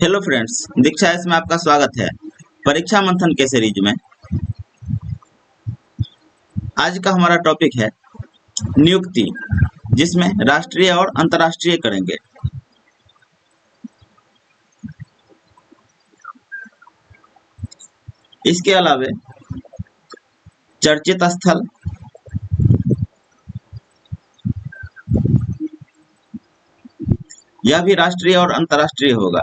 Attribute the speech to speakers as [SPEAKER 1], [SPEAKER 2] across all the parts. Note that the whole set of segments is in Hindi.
[SPEAKER 1] हेलो फ्रेंड्स, दीक्षा एस में आपका स्वागत है। परीक्षा मंथन के सीरीज में आज का हमारा टॉपिक है नियुक्ति, जिसमें राष्ट्रीय और अंतर्राष्ट्रीय करेंगे। इसके अलावे चर्चित स्थल, यह भी राष्ट्रीय और अंतर्राष्ट्रीय होगा।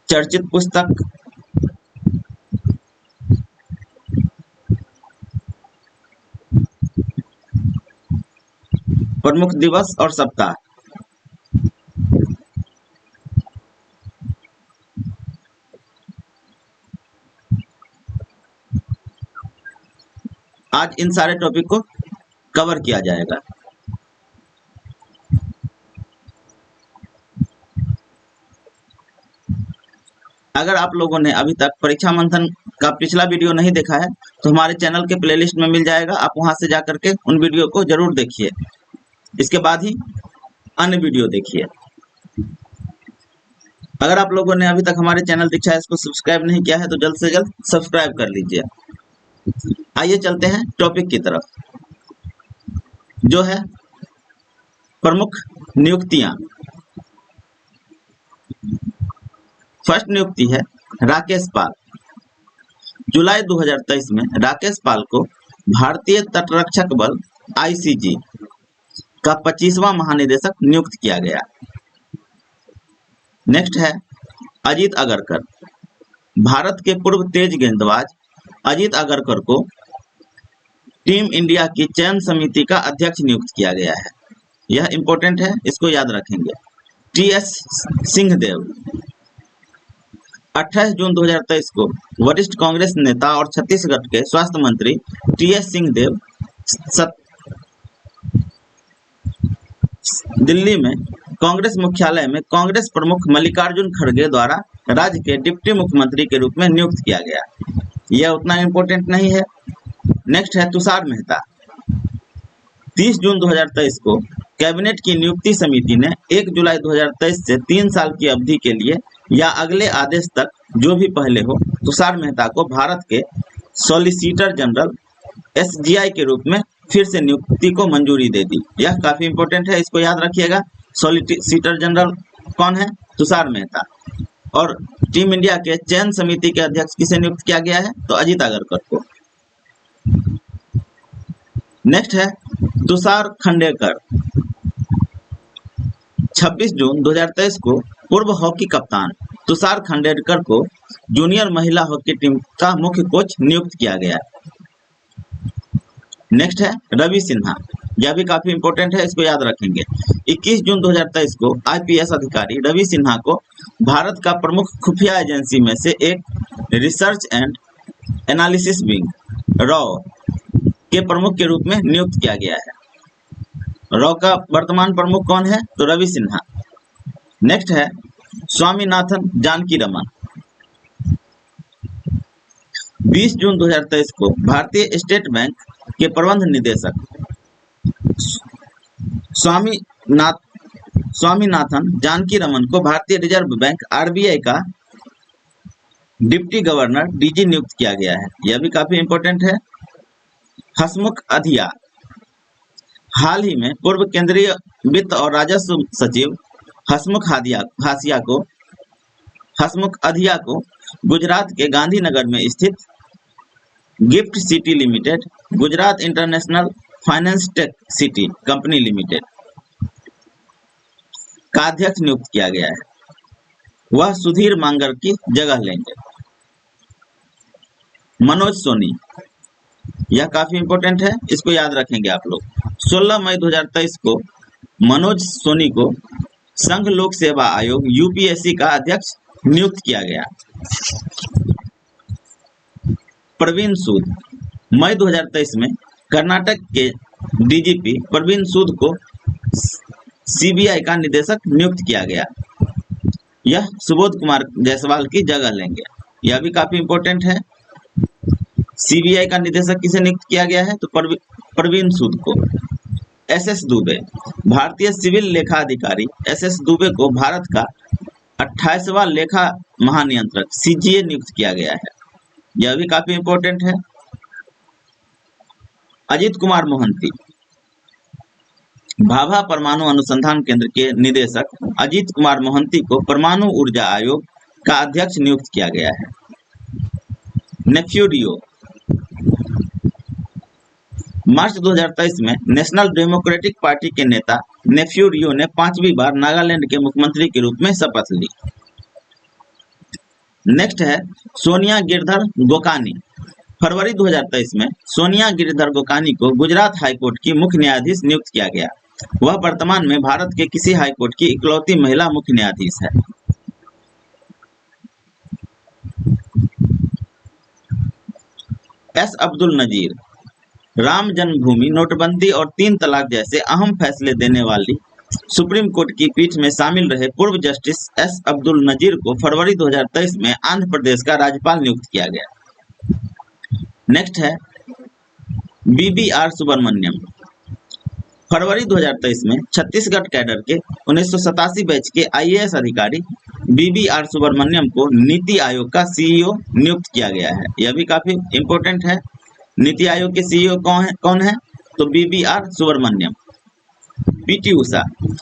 [SPEAKER 1] चर्चित पुस्तक, प्रमुख दिवस और सप्ताह। आज इन सारे टॉपिक को कवर किया जाएगा। अगर आप लोगों ने अभी तक परीक्षा मंथन का पिछला वीडियो नहीं देखा है तो हमारे चैनल के प्लेलिस्ट में मिल जाएगा। आप वहां से जाकर के उन वीडियो को जरूर देखिए, इसके बाद ही अन्य वीडियो देखिए। अगर आप लोगों ने अभी तक हमारे चैनल दीक्षा एस को सब्सक्राइब नहीं किया है तो जल्द से जल्द सब्सक्राइब कर लीजिए। आइए चलते हैं टॉपिक की तरफ, जो है प्रमुख नियुक्तियां। फर्स्ट नियुक्ति है राकेश पाल। जुलाई 2023 में राकेश पाल को भारतीय तटरक्षक बल आईसीजी का 25वां महानिदेशक नियुक्त किया गया। नेक्स्ट है अजीत अगरकर। भारत के पूर्व तेज गेंदबाज अजीत अगरकर को टीम इंडिया की चयन समिति का अध्यक्ष नियुक्त किया गया है। यह इंपॉर्टेंट है, इसको याद रखेंगे। टीएस सिंहदेव। 28 जून 2023 को वरिष्ठ कांग्रेस नेता और छत्तीसगढ़ के स्वास्थ्य मंत्री टीएस सिंहदेव दिल्ली में कांग्रेस मुख्यालय में कांग्रेस प्रमुख मल्लिकार्जुन खड़गे द्वारा राज्य के डिप्टी मुख्यमंत्री के रूप में नियुक्त किया गया। यह उतना इम्पोर्टेंट नहीं है। नेक्स्ट है तुषार मेहता। 30 जून 2023 को कैबिनेट की नियुक्ति समिति ने 1 जुलाई 2023 से 3 साल की अवधि के लिए या अगले आदेश तक, जो भी पहले हो, तुषार मेहता को भारत के सॉलिसिटर जनरल एसजीआई के रूप में फिर से नियुक्ति को मंजूरी दे दी। यह काफी इंपॉर्टेंट है, इसको याद रखिएगा। सॉलिसिटर जनरल कौन है? तुषार मेहता। और टीम इंडिया के चयन समिति के अध्यक्ष किसे नियुक्त किया गया है? तो अजीत अगरकर को। नेक्स्ट है तुषार खंडेकर। 26 जून 2023 को पूर्व हॉकी कप्तान तुषार खंडेकर को जूनियर महिला हॉकी टीम का मुख्य कोच नियुक्त किया गया। नेक्स्ट है रवि सिन्हा। यह भी काफी इंपॉर्टेंट है, इसको याद रखेंगे। 21 जून 2023 को आईपीएस अधिकारी रवि सिन्हा को भारत का प्रमुख खुफिया एजेंसी में से एक research and analysis wing raw के प्रमुख के रूप में नियुक्त किया गया है। रॉ का वर्तमान प्रमुख कौन है? तो रवि सिन्हा। नेक्स्ट है स्वामीनाथन जानकी रमन। 20 जून 2023 को भारतीय स्टेट बैंक के प्रबंध निदेशक स्वामीनाथन जानकी रमन को भारतीय रिजर्व बैंक आरबीआई का डिप्टी गवर्नर डीजी नियुक्त किया गया है। यह भी काफी इंपॉर्टेंट है। हसमुख अधिया। हाल ही में पूर्व केंद्रीय वित्त और राजस्व सचिव हसमुख अधिया को गुजरात के गांधीनगर में स्थित gift city limited, Gujarat international finance tech city company limited का अध्यक्ष नियुक्त किया गया है। वह सुधीर मांगर की जगह लेंगे। मनोज सोनी। यह काफी इंपॉर्टेंट है, इसको याद रखेंगे आप लोग। 16 मई 2023 को मनोज सोनी को संघ लोक सेवा आयोग यूपीएससी का अध्यक्ष नियुक्त किया गया। प्रवीण सूद। मई 2023 में कर्नाटक के डीजीपी प्रवीण सूद को सीबीआई का निदेशक नियुक्त किया गया। यह सुबोध कुमार जायसवाल की जगह लेंगे। यह भी काफी इंपॉर्टेंट है। सीबीआई का निदेशक किसे नियुक्त किया गया है? तो प्रवीण सूद को। एसएस दुबे, भारतीय सिविल लेखा अधिकारी एसएस दुबे को भारत का 28वां लेखा महानियंत्रक सीजीए नियुक्त किया गया है। यह भी काफी इंपॉर्टेंट है। अजीत कुमार मोहंती, भाभा परमाणु अनुसंधान केंद्र के निदेशक अजीत कुमार मोहंती को परमाणु ऊर्जा आयोग का अध्यक्ष नियुक्त किया गया है। नेफ्यू रियो, मार्च 2023 में नेशनल डेमोक्रेटिक पार्टी के नेता नेफ्यू रियो ने 5वीं बार नागालैंड के मुख्यमंत्री के रूप में शपथ ली। नेक्स्ट है सोनिया गिरधर गोकानी। फरवरी 2023 में सोनिया गिरधर गोकानी को गुजरात हाईकोर्ट की मुख्य न्यायाधीश नियुक्त किया गया। वह वर्तमान में भारत के किसी हाईकोर्ट की इकलौती महिला मुख्य न्यायाधीश है। एस अब्दुल नजीर, राम जन्मभूमि, नोटबंदी और 3 तलाक जैसे अहम फैसले देने वाली सुप्रीम कोर्ट की पीठ में शामिल रहे पूर्व जस्टिस एस अब्दुल नजीर को फरवरी 2023 में आंध्र प्रदेश का राज्यपाल नियुक्त किया गया। नेक्स्ट है बीबीआर सुब्रमण्यम। फरवरी 2023 में छत्तीसगढ़ कैडर के 1987 बैच के आईएएस अधिकारी बीबीआर सुब्रमण्यम को नीति आयोग का सीईओ नियुक्त किया गया है। यह भी काफी इंपॉर्टेंट है। नीति आयोग के सीईओ कौन है? तो बीबीआर सुब्रमण्यम। पीटी उषा,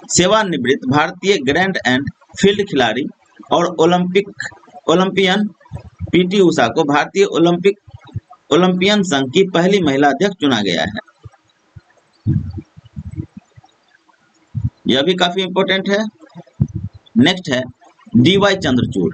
[SPEAKER 1] सेवानिवृत्त भारतीय ग्रैंड एंड फील्ड खिलाड़ी और ओलंपियन पीटी उषा को भारतीय ओलंपियन संघ की पहली महिला अध्यक्ष चुना गया है। यह भी काफी इंपॉर्टेंट है। नेक्स्ट है डीवाई चंद्रचूड़।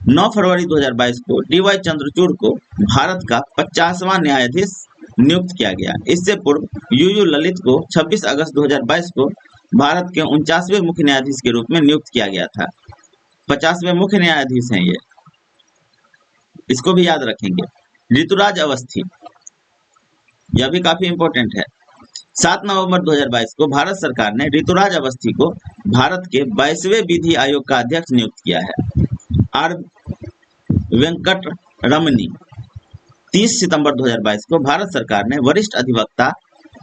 [SPEAKER 1] 9 फरवरी 2022 को डीवाई चंद्रचूड़ को भारत का 50वां न्यायाधीश नियुक्त किया गया। इससे पूर्व यूयू ललित को 26 अगस्त 2022 को भारत के 49वें मुख्य न्यायाधीश के रूप में नियुक्त किया गया था। 50वें मुख्य न्यायाधीश हैं ये, इसको भी याद रखेंगे। ऋतुराज अवस्थी, यह भी काफी इंपॉर्टेंट है। 7 नवंबर 2022 को भारत सरकार ने ऋतुराज अवस्थी को भारत के 22वें विधि आयोग का अध्यक्ष नियुक्त किया है। आर वेंकट रमनी, 30 सितंबर 2022 को भारत सरकार ने वरिष्ठ अधिवक्ता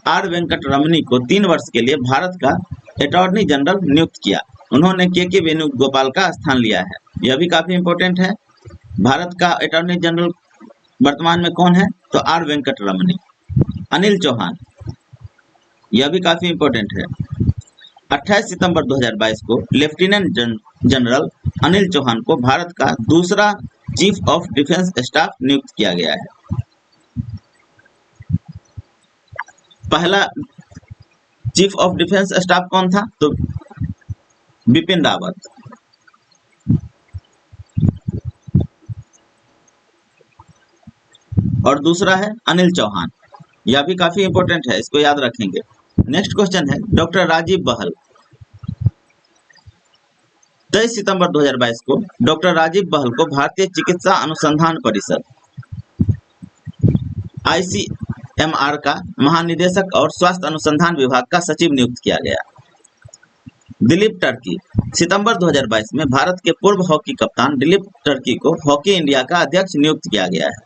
[SPEAKER 1] आर वेंकट रमनी को 3 वर्ष के लिए भारत का अटॉर्नी जनरल नियुक्त किया। उन्होंने के वेणुगोपाल का स्थान लिया है। यह भी काफी इंपॉर्टेंट है। भारत का अटॉर्नी जनरल वर्तमान में कौन है? तो आर वेंकट रमनी। अनिल चौहान, यह भी काफी इंपॉर्टेंट है। 28 सितंबर 2022 को लेफ्टिनेंट जनरल अनिल चौहान को भारत का दूसरा चीफ ऑफ डिफेंस स्टाफ नियुक्त किया गया है। पहला चीफ ऑफ डिफेंस स्टाफ कौन था? तो बिपिन रावत। और दूसरा है अनिल चौहान। यह भी काफी इंपॉर्टेंट है, इसको याद रखेंगे। नेक्स्ट क्वेश्चन है डॉक्टर राजीव बहल। 23 सितंबर 2022 को डॉक्टर राजीव बहल को भारतीय चिकित्सा अनुसंधान परिषद आईसीएमआर का महानिदेशक और स्वास्थ्य अनुसंधान विभाग का सचिव नियुक्त किया गया। दिलीप टर्की, सितंबर 2022 में भारत के पूर्व हॉकी कप्तान दिलीप टर्की को हॉकी इंडिया का अध्यक्ष नियुक्त किया गया है।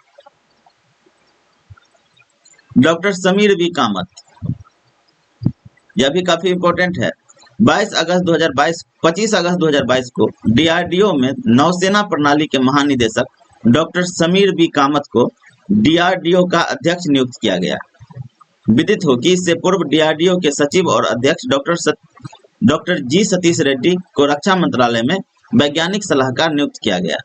[SPEAKER 1] डॉक्टर समीर वी कामत, यह भी काफी इंपॉर्टेंट है। 25 अगस्त 2022 को डीआरडीओ में नौसेना प्रणाली के महानिदेशक डॉक्टर समीर वी कामत को डीआरडीओ का अध्यक्ष नियुक्त किया गया। विदित हो कि इससे पूर्व डीआरडीओ के सचिव और अध्यक्ष डॉक्टर जी सतीश रेड्डी को रक्षा मंत्रालय में वैज्ञानिक सलाहकार नियुक्त किया गया।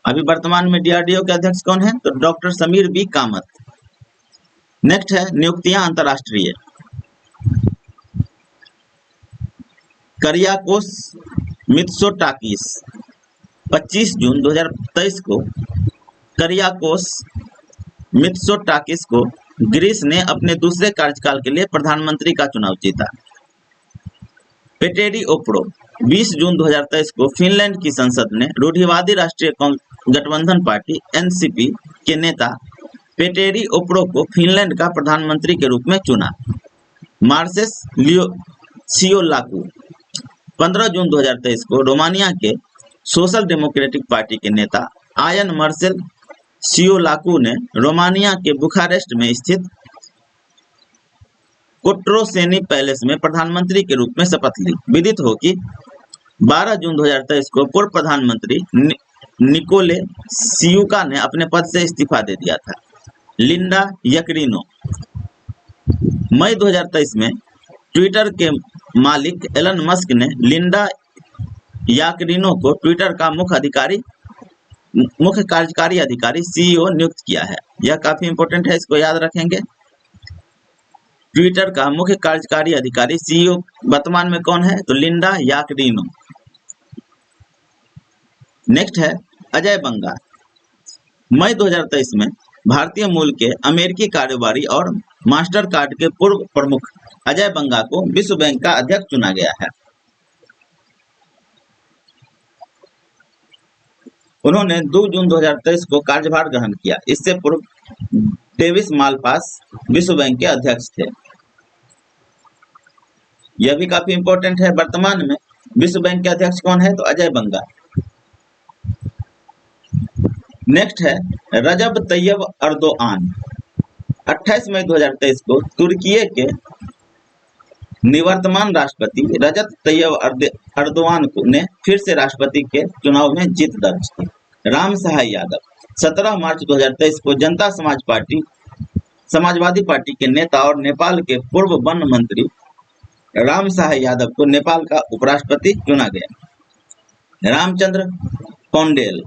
[SPEAKER 1] अभी वर्तमान में डीआरडीओ के अध्यक्ष कौन है? तो doctor Sameer V Kamath. Next है नियुक्तियां अंतरराष्ट्रीय। करियाकोस मित्सोटाकिस, 25 जून 2023 को करियाकोस मित्सोटाकिस को ग्रीस ने अपने दूसरे कार्यकाल के लिए प्रधानमंत्री का चुनाव जीता। पेटेरी ओप्रो, 20 जून 2023 को फिनलैंड की संसद ने रूढ़िवादी राष्ट्रीय गठबंधन पार्टी एनसीपी के नेता पेटेरी ओप्रो को फिनलैंड का प्रधानमंत्री के रूप में चुना। मार्सेस सियोलाकू, 15 जून 2023 को रोमानिया के सोशल डेमोक्रेटिक पार्टी के नेता आयन मार्सेल सियोलाकू ने रोमानिया के बुखारेस्ट में स्थित कोट्रोसेनी पैलेस में प्रधानमंत्री के रूप में शपथ ली। विदित हो कि 12 जून 2023 को पूर्व प्रधानमंत्री निकोले सियुका ने अपने पद से इस्तीफा दे दिया था। लिंडा यकरिनो मई 2023 में ट्विटर के मालिक एलन मस्क ने लिंडा याकरिनो को ट्विटर का मुख्य कार्यकारी अधिकारी सीईओ नियुक्त किया है। यह काफी इंपॉर्टेंट है, इसको याद रखेंगे। ट्विटर का मुख्य कार्यकारी अधिकारी सीईओ वर्तमान में कौन है? तो लिंडा याकरिनो। नेक्स्ट है अजय बंगा। मई 2023 में भारतीय मूल के अमेरिकी कारोबारी और मास्टर कार्ड के पूर्व प्रमुख अजय बंगा को विश्व बैंक का अध्यक्ष चुना गया है। उन्होंने 2 जून 2023 को कार्यभार ग्रहण किया। इससे पूर्व डेविस मालपास विश्व बैंक के अध्यक्ष थे। यह भी काफी इंपॉर्टेंट है। वर्तमान में विश्व बैंक के अध्यक्ष कौन है? तो अजय बंगा। नेक्स्ट है रजब तैयब अर्दोआन। 28 मई 2023 को तुर्की के निवर्तमान राष्ट्रपति रजब तैयब अर्दोआन ने फिर से राष्ट्रपति के चुनाव में जीत दर्ज की। राम सहाय यादव 17 मार्च 2023 को जनता समाजवादी पार्टी के नेता और नेपाल के पूर्व वन मंत्री राम सहाय यादव को नेपाल का उपराष्ट्रपति चुना गया। रामचंद्र पौडेल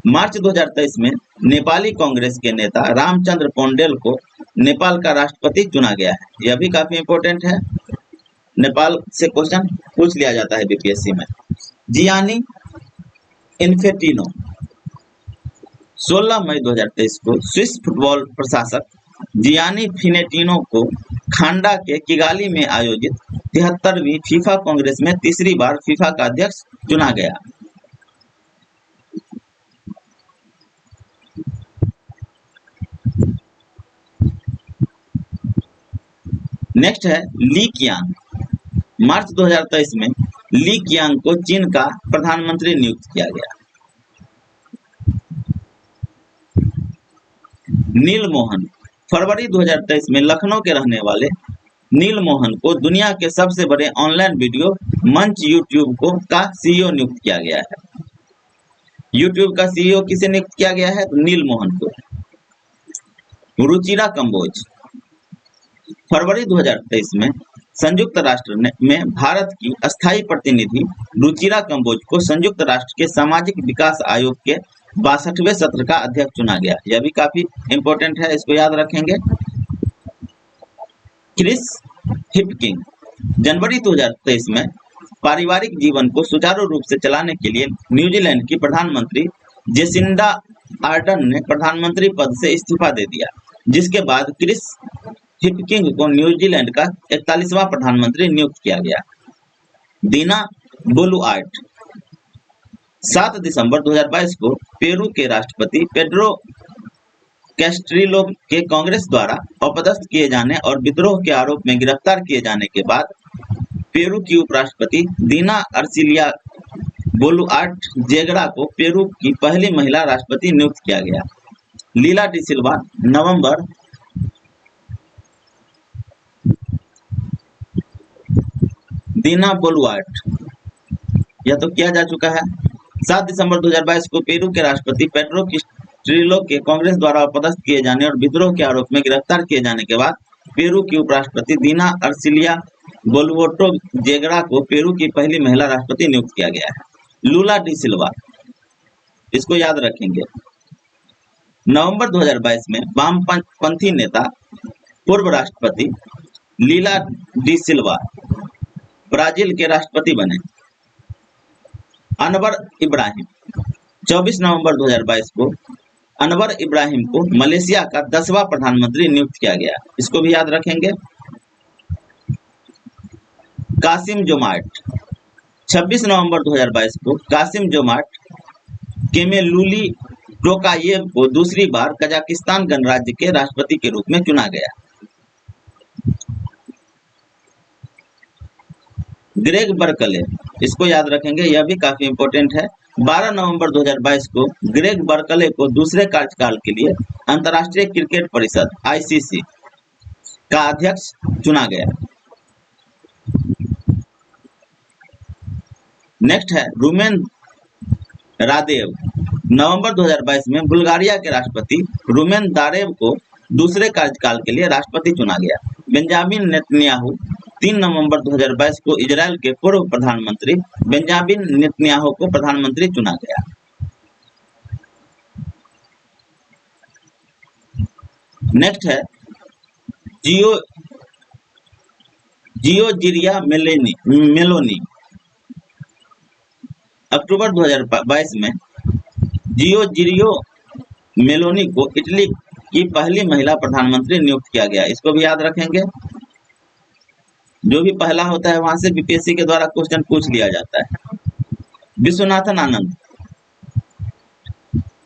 [SPEAKER 1] मार्च 2023 में नेपाली कांग्रेस के नेता रामचंद्र पौडेल को नेपाल का राष्ट्रपति चुना गया है। यह भी काफी इंपॉर्टेंट है, नेपाल से क्वेश्चन पूछ लिया जाता है बीपीएससी में। जियानी इन्फेंटिनो 16 मई 2023 को स्विस फुटबॉल प्रशासक जियानी फिनेटिनो को खांडा के किगाली में आयोजित 73वीं फीफा कांग्रेस में तीसरी बार फीफा का अध्यक्ष चुना गया। नेक्स्ट है ली कियांग। मार्च 2023 में ली कियांग को चीन का प्रधानमंत्री नियुक्त किया गया। नील मोहन फरवरी 2023 में लखनऊ के रहने वाले नील मोहन को दुनिया के सबसे बड़े ऑनलाइन वीडियो मंच यूट्यूब का सीईओ नियुक्त किया गया है। यूट्यूब का सीईओ किसे नियुक्त किया गया है? तो नील मोहन को। रुचिरा कंबोज फरवरी 2023 में संयुक्त राष्ट्र में भारत की अस्थायी प्रतिनिधि रुचिरा कंबोज को संयुक्त राष्ट्र के सामाजिक विकास आयोग के 62वें सत्र का अध्यक्ष चुना गया। यह भी काफी इंपॉर्टेंट है, इसको याद रखेंगे। क्रिस हिपकिंग जनवरी 2023 में पारिवारिक जीवन को सुचारू रूप से चलाने के लिए न्यूजीलैंड की प्रधानमंत्री जेसिंडा आर्डर्न ने प्रधानमंत्री पद से इस्तीफा दे दिया, जिसके बाद क्रिस हिपकिंग को न्यूजीलैंड का 41वां प्रधानमंत्री नियुक्त किया गया। दीना बोलुआर्ट 7 दिसंबर 2022 को पेरू के राष्ट्रपति पेड्रो कैस्ट्रिलो के कांग्रेस द्वारा अपदस्थ किए जाने और विद्रोह के आरोप में गिरफ्तार किए जाने के बाद पेरू की उपराष्ट्रपति दीना अर्सिलिया बोलुआर्ट जेगरा को पेरू की पहली महिला राष्ट्रपति नियुक्त किया गया। लीला डी सिल्वा नवंबर दीना बोलुआर्ट यह तो किया जा चुका है। 7 दिसंबर 2022 को पेरू के राष्ट्रपति पेड्रो कैस्ट्रिलो के कांग्रेस द्वारा अपदस्थ किए जाने और विद्रोह के आरोप में गिरफ्तार किए जाने के बाद पेरू की उपराष्ट्रपति दीना अर्सिलिया बोलवोटो जेगरा को पेरू की पहली महिला राष्ट्रपति नियुक्त किया गया है। लूला डी सिल्वा, इसको याद रखेंगे। नवंबर 2022 में वामपंथी नेता पूर्व राष्ट्रपति लीला डी सिल्वा ब्राजील के राष्ट्रपति बने। अनवर इब्राहिम 24 नवंबर 2022 को अनवर इब्राहिम को मलेशिया का 10वां प्रधानमंत्री नियुक्त किया गया, इसको भी याद रखेंगे। कासिम जोमार्ट 26 नवंबर 2022 को कासिम जोमार्ट केमेलुली टोकायेव को दूसरी बार कजाकिस्तान गणराज्य के राष्ट्रपति के रूप में चुना गया। ग्रेग बर्कले, इसको याद रखेंगे, यह भी काफी इंपॉर्टेंट है। 12 नवंबर 2022 को ग्रेग बर्कले को दूसरे कार्यकाल के लिए अंतर्राष्ट्रीय क्रिकेट परिषद (आईसीसी) का अध्यक्ष चुना गया। नेक्स्ट है रूमेन रादेव। नवंबर 2022 में बुल्गारिया के राष्ट्रपति रूमेन दारेव को दूसरे कार्यकाल के लिए राष्ट्रपति चुना गया। बेंजामिन नेतन्याहू 3 नवंबर 2022 को इजराइल के पूर्व प्रधानमंत्री बेंजामिन नेतन्याहू को प्रधानमंत्री चुना गया। नेक्स्ट है जियोर्जिया मेलोनी। अक्टूबर 2022 में जियोर्जिया मेलोनी को इटली की पहली महिला प्रधानमंत्री नियुक्त किया गया। इसको भी याद रखेंगे, जो भी पहला होता है वहां से बीपीएससी के द्वारा क्वेश्चन पूछ लिया जाता है। विश्वनाथन आनंद।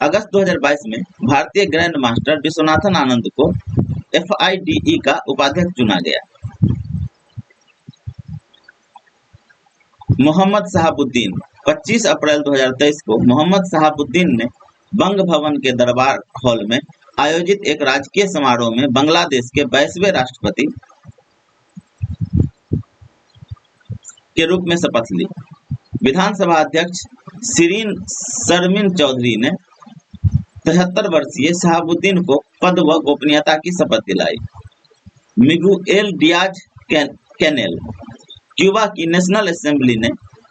[SPEAKER 1] अगस्त 2022 में भारतीय ग्रैंड मास्टर विश्वनाथन आनंद को FIDE का उपाध्यक्ष चुना गया। मोहम्मद शहाबुद्दीन। 25 अप्रैल 2023 को मोहम्मद शहाबुद्दीन ने बंग भवन के दरबार हॉल में आयोजित एक राजकीय समारोह में बांग्लादेश के 22वें राष्ट्रपति के रूप में शपथ ली। विधानसभा अध्यक्ष शर्मिन चौधरी ने 73 वर्षीय शहाबुद्दीन को पद व गोपनीयता की शपथ दिलाई। Miguel Diaz Canel. क्यूबा की नेशनल असेंबली ने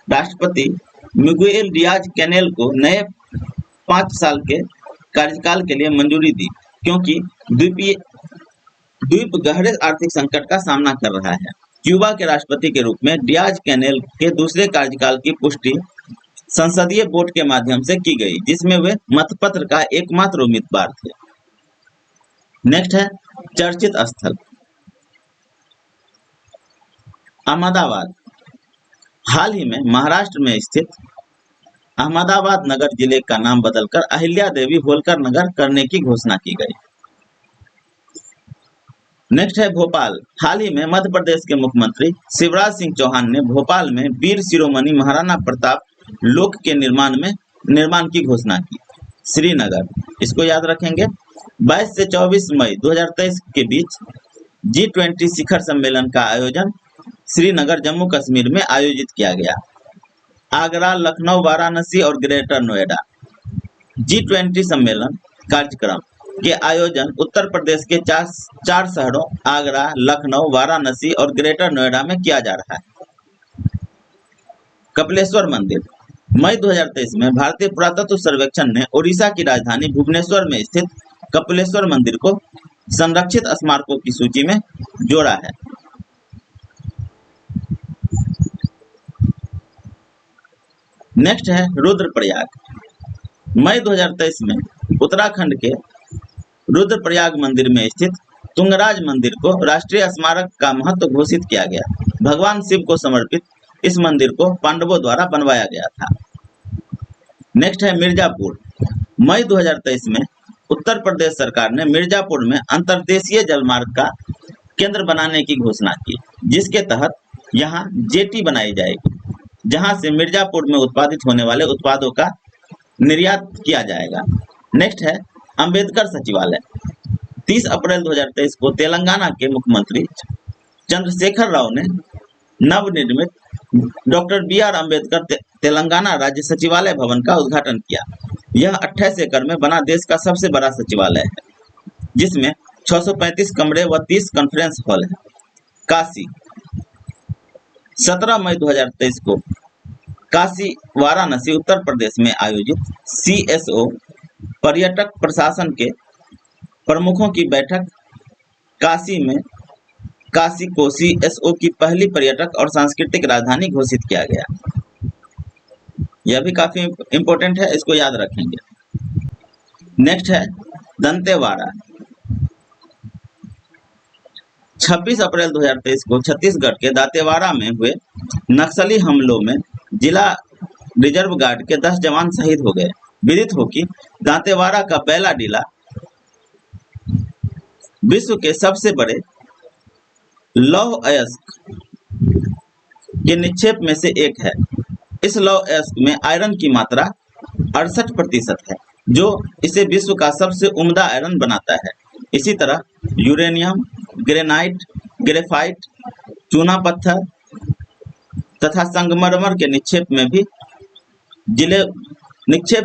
[SPEAKER 1] राष्ट्रपति मिगुएल डियाज कैनेल को नए 5 साल के कार्यकाल के लिए मंजूरी दी, क्योंकि द्वीप गहरे आर्थिक संकट का सामना कर रहा है। क्यूबा के राष्ट्रपति के रूप में डियाज कैनेल के दूसरे कार्यकाल की पुष्टि संसदीय वोट के माध्यम से की गई, जिसमें वे मतपत्र का एकमात्र उम्मीदवार थे। नेक्स्ट है चर्चित स्थल। अहमदाबाद। हाल ही में महाराष्ट्र में स्थित अहमदाबाद नगर जिले का नाम बदलकर अहिल्या देवी होलकर नगर करने की घोषणा की गई। नेक्स्ट है भोपाल। हाल ही में मध्य प्रदेश के मुख्यमंत्री शिवराज सिंह चौहान ने भोपाल में वीर शिरोमणि महाराणा प्रताप लोक के निर्माण की घोषणा की। श्रीनगर, इसको याद रखेंगे। 22 से 24 मई 2023 के बीच G20 शिखर सम्मेलन का आयोजन श्रीनगर जम्मू कश्मीर में आयोजित किया गया। आगरा, लखनऊ, वाराणसी और ग्रेटर नोएडा। G20 सम्मेलन कार्यक्रम के आयोजन उत्तर प्रदेश के 4 शहरों आगरा, लखनऊ, वाराणसी और ग्रेटर नोएडा में किया जा रहा है। कपिलेश्वर मंदिर। मई 2023 में भारतीय पुरातत्व सर्वेक्षण ने ओडिशा की राजधानी भुवनेश्वर में स्थित कपिलेश्वर मंदिर को संरक्षित स्मारकों की सूची में जोड़ा है। नेक्स्ट है रुद्रप्रयाग। मई 2023 में उत्तराखंड के रुद्रप्रयाग मंदिर में स्थित तुंगराज मंदिर को राष्ट्रीय स्मारक का महत्व घोषित किया गया। भगवान शिव को समर्पित इस मंदिर को पांडवों द्वारा बनवाया गया था। नेक्स्ट है मिर्जापुर। मई 2023 में उत्तर प्रदेश सरकार ने मिर्जापुर में अंतर्देशीय जलमार्ग का केंद्र बनाने की घोषणा की, जिसके तहत यहां जेटी बनाई जाएगी, जहां से मिर्जापुर में उत्पादित होने वाले उत्पादों का निर्यात किया जाएगा। नेक्स्ट है अंबेडकर सचिवालय। 30 अप्रैल 2023 को तेलंगाना के मुख्यमंत्री चंद्रशेखर राव ने नवनिर्मित डॉक्टर BR अम्बेडकर तेलंगाना राज्य सचिवालय भवन का उद्घाटन किया। यह 28 एकड़ में बना देश का सबसे बड़ा सचिवालय है, जिसमें 635 कमरे व 30 कॉन्फ्रेंस हॉल है। काशी। 17 मई 2023 को काशी वाराणसी उत्तर प्रदेश में आयोजित CSO पर्यटक प्रशासन के प्रमुखों की बैठक काशी में काशी को CSO की पहली पर्यटक और सांस्कृतिक राजधानी घोषित किया गया। यह भी काफी इंपॉर्टेंट है, इसको याद रखेंगे। नेक्स्ट है दंतेवाड़ा। 26 अप्रैल 2023 को छत्तीसगढ़ के दांतेवाड़ा में हुए नक्सली हमलों में जिला रिजर्व गार्ड के 10 जवान शहीद हो गए। विदित हो कि दांतेवाड़ा का बैला डीला विश्व के सबसे बड़े लौह अयस्क के निक्षेप में से एक है। इस लौह अयस्क में आयरन की मात्रा 68% है, जो इसे विश्व का सबसे उम्दा आयरन बनाता है। इसी तरह यूरेनियम, ग्रेनाइट, ग्रेफाइट, चूना पत्थर तथा संगमरमर के निक्षेप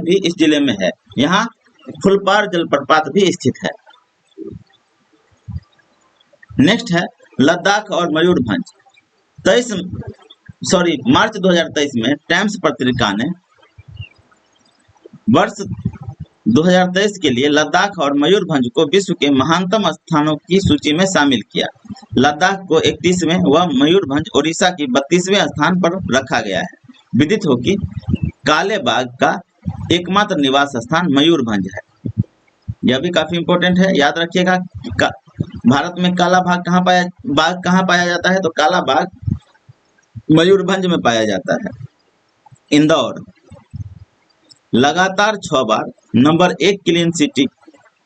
[SPEAKER 1] भी इस जिले में है। यहाँ फुलपार जलप्रपात भी स्थित है। नेक्स्ट है लद्दाख और मयूरभंज। मार्च 2023 में टाइम्स पत्रिका ने वर्ष 2023 के लिए लद्दाख और मयूरभंज को विश्व के महानतम स्थानों की सूची में शामिल किया। लद्दाख को 31वें व मयूरभंज ओडिशा की 32वें स्थान पर रखा गया है। विदित हो कि काले बाघ का एकमात्र निवास स्थान मयूरभंज है। यह भी काफी इंपॉर्टेंट है, याद रखिएगा। भारत में काला बाघ कहाँ पाया जाता है? तो काला बाघ मयूरभंज में पाया जाता है। इंदौर लगातार 6 बार नंबर 1 क्लीन सिटी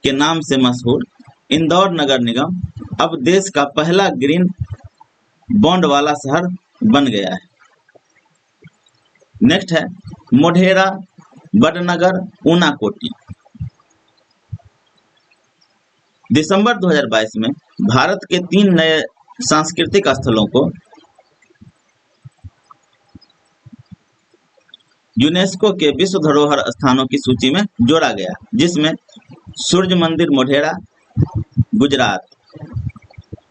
[SPEAKER 1] के नाम से मशहूर इंदौर नगर निगम अब देश का पहला ग्रीन बॉन्ड वाला शहर बन गया है। नेक्स्ट है मोढेरा, बड़नगर, ऊनाकोटी। दिसंबर 2022 में भारत के 3 नए सांस्कृतिक स्थलों को यूनेस्को के विश्व धरोहर स्थानों की सूची में जोड़ा गया, जिसमें सूर्य मंदिर मोढेरा गुजरात,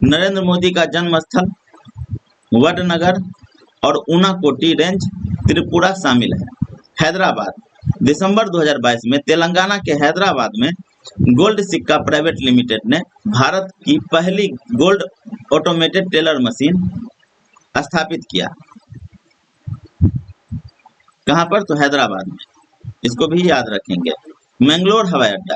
[SPEAKER 1] नरेंद्र मोदी का जन्म स्थल वडनगर और ऊनाकोटी रेंज त्रिपुरा शामिल है। हैदराबाद दिसंबर 2022 में तेलंगाना के हैदराबाद में गोल्ड सिक्का प्राइवेट लिमिटेड ने भारत की पहली गोल्ड ऑटोमेटेड टेलर मशीन स्थापित किया। कहां पर? तो हैदराबाद में। इसको भी याद रखेंगे। मैंगलोर हवाई अड्डा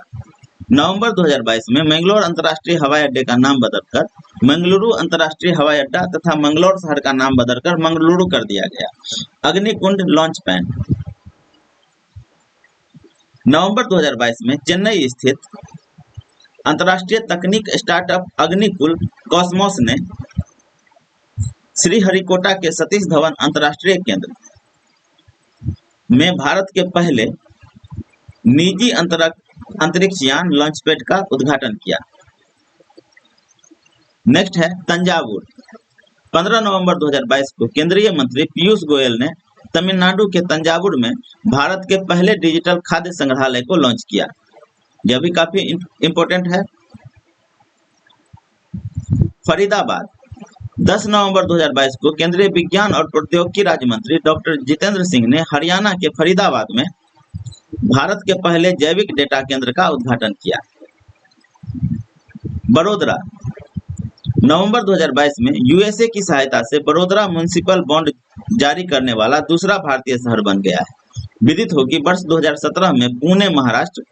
[SPEAKER 1] नवंबर 2022 में मैंगलोर अंतर्राष्ट्रीय हवाई अड्डे का नाम बदलकर मंगलुरु अंतर्राष्ट्रीय हवाई अड्डा तथा मंगलौर शहर का नाम बदलकर मंगलुरु कर दिया गया। अग्निकुंड लॉन्च पैड नवंबर 2022 में चेन्नई स्थित अंतर्राष्ट्रीय तकनीक स्टार्टअप अग्निकुल कॉस्मोस ने श्रीहरिकोटा के सतीश धवन अंतर्राष्ट्रीय केंद्र में भारत के पहले निजी अंतरिक्ष यान लॉन्च पैड का उद्घाटन किया। नेक्स्ट है तंजावुर। 15 नवंबर 2022 को केंद्रीय मंत्री पीयूष गोयल ने तमिलनाडु के तंजावुर में भारत के पहले डिजिटल खाद्य संग्रहालय को लॉन्च किया। यह भी काफी इंपॉर्टेंट है। फरीदाबाद 10 नवंबर 2022 को केंद्रीय विज्ञान और प्रौद्योगिकी राज्य मंत्री डॉक्टर जितेंद्र सिंह ने हरियाणा के फरीदाबाद में भारत के पहले जैविक डेटा केंद्र का उद्घाटन किया। बड़ोदरा नवंबर 2022 में यूएसए की सहायता से बड़ोदरा म्युनिसिपल बॉन्ड जारी करने वाला दूसरा भारतीय शहर बन गया है। विदित हो कि वर्ष 2017 में पुणे महाराष्ट्र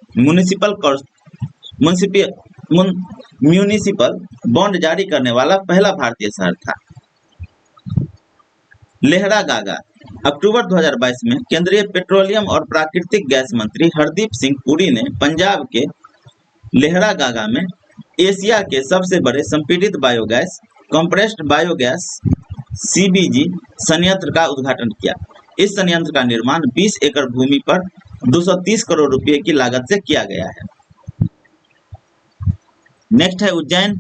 [SPEAKER 1] म्युनिसिपल बॉन्ड जारी करने वाला पहला भारतीय शहर था। लेहरागागा अक्टूबर 2022 में केंद्रीय पेट्रोलियम और प्राकृतिक गैस मंत्री हरदीप सिंह पुरी ने पंजाब के लेहरागागा में एशिया के सबसे बड़े संपीड़ित बायोगैस कंप्रेस्ड बायोगैस सीबीजी संयंत्र का उद्घाटन किया। इस संयंत्र का निर्माण 20 एकड़ भूमि पर 230 करोड़ रुपए की लागत से किया गया है। नेक्स्ट है उज्जैन।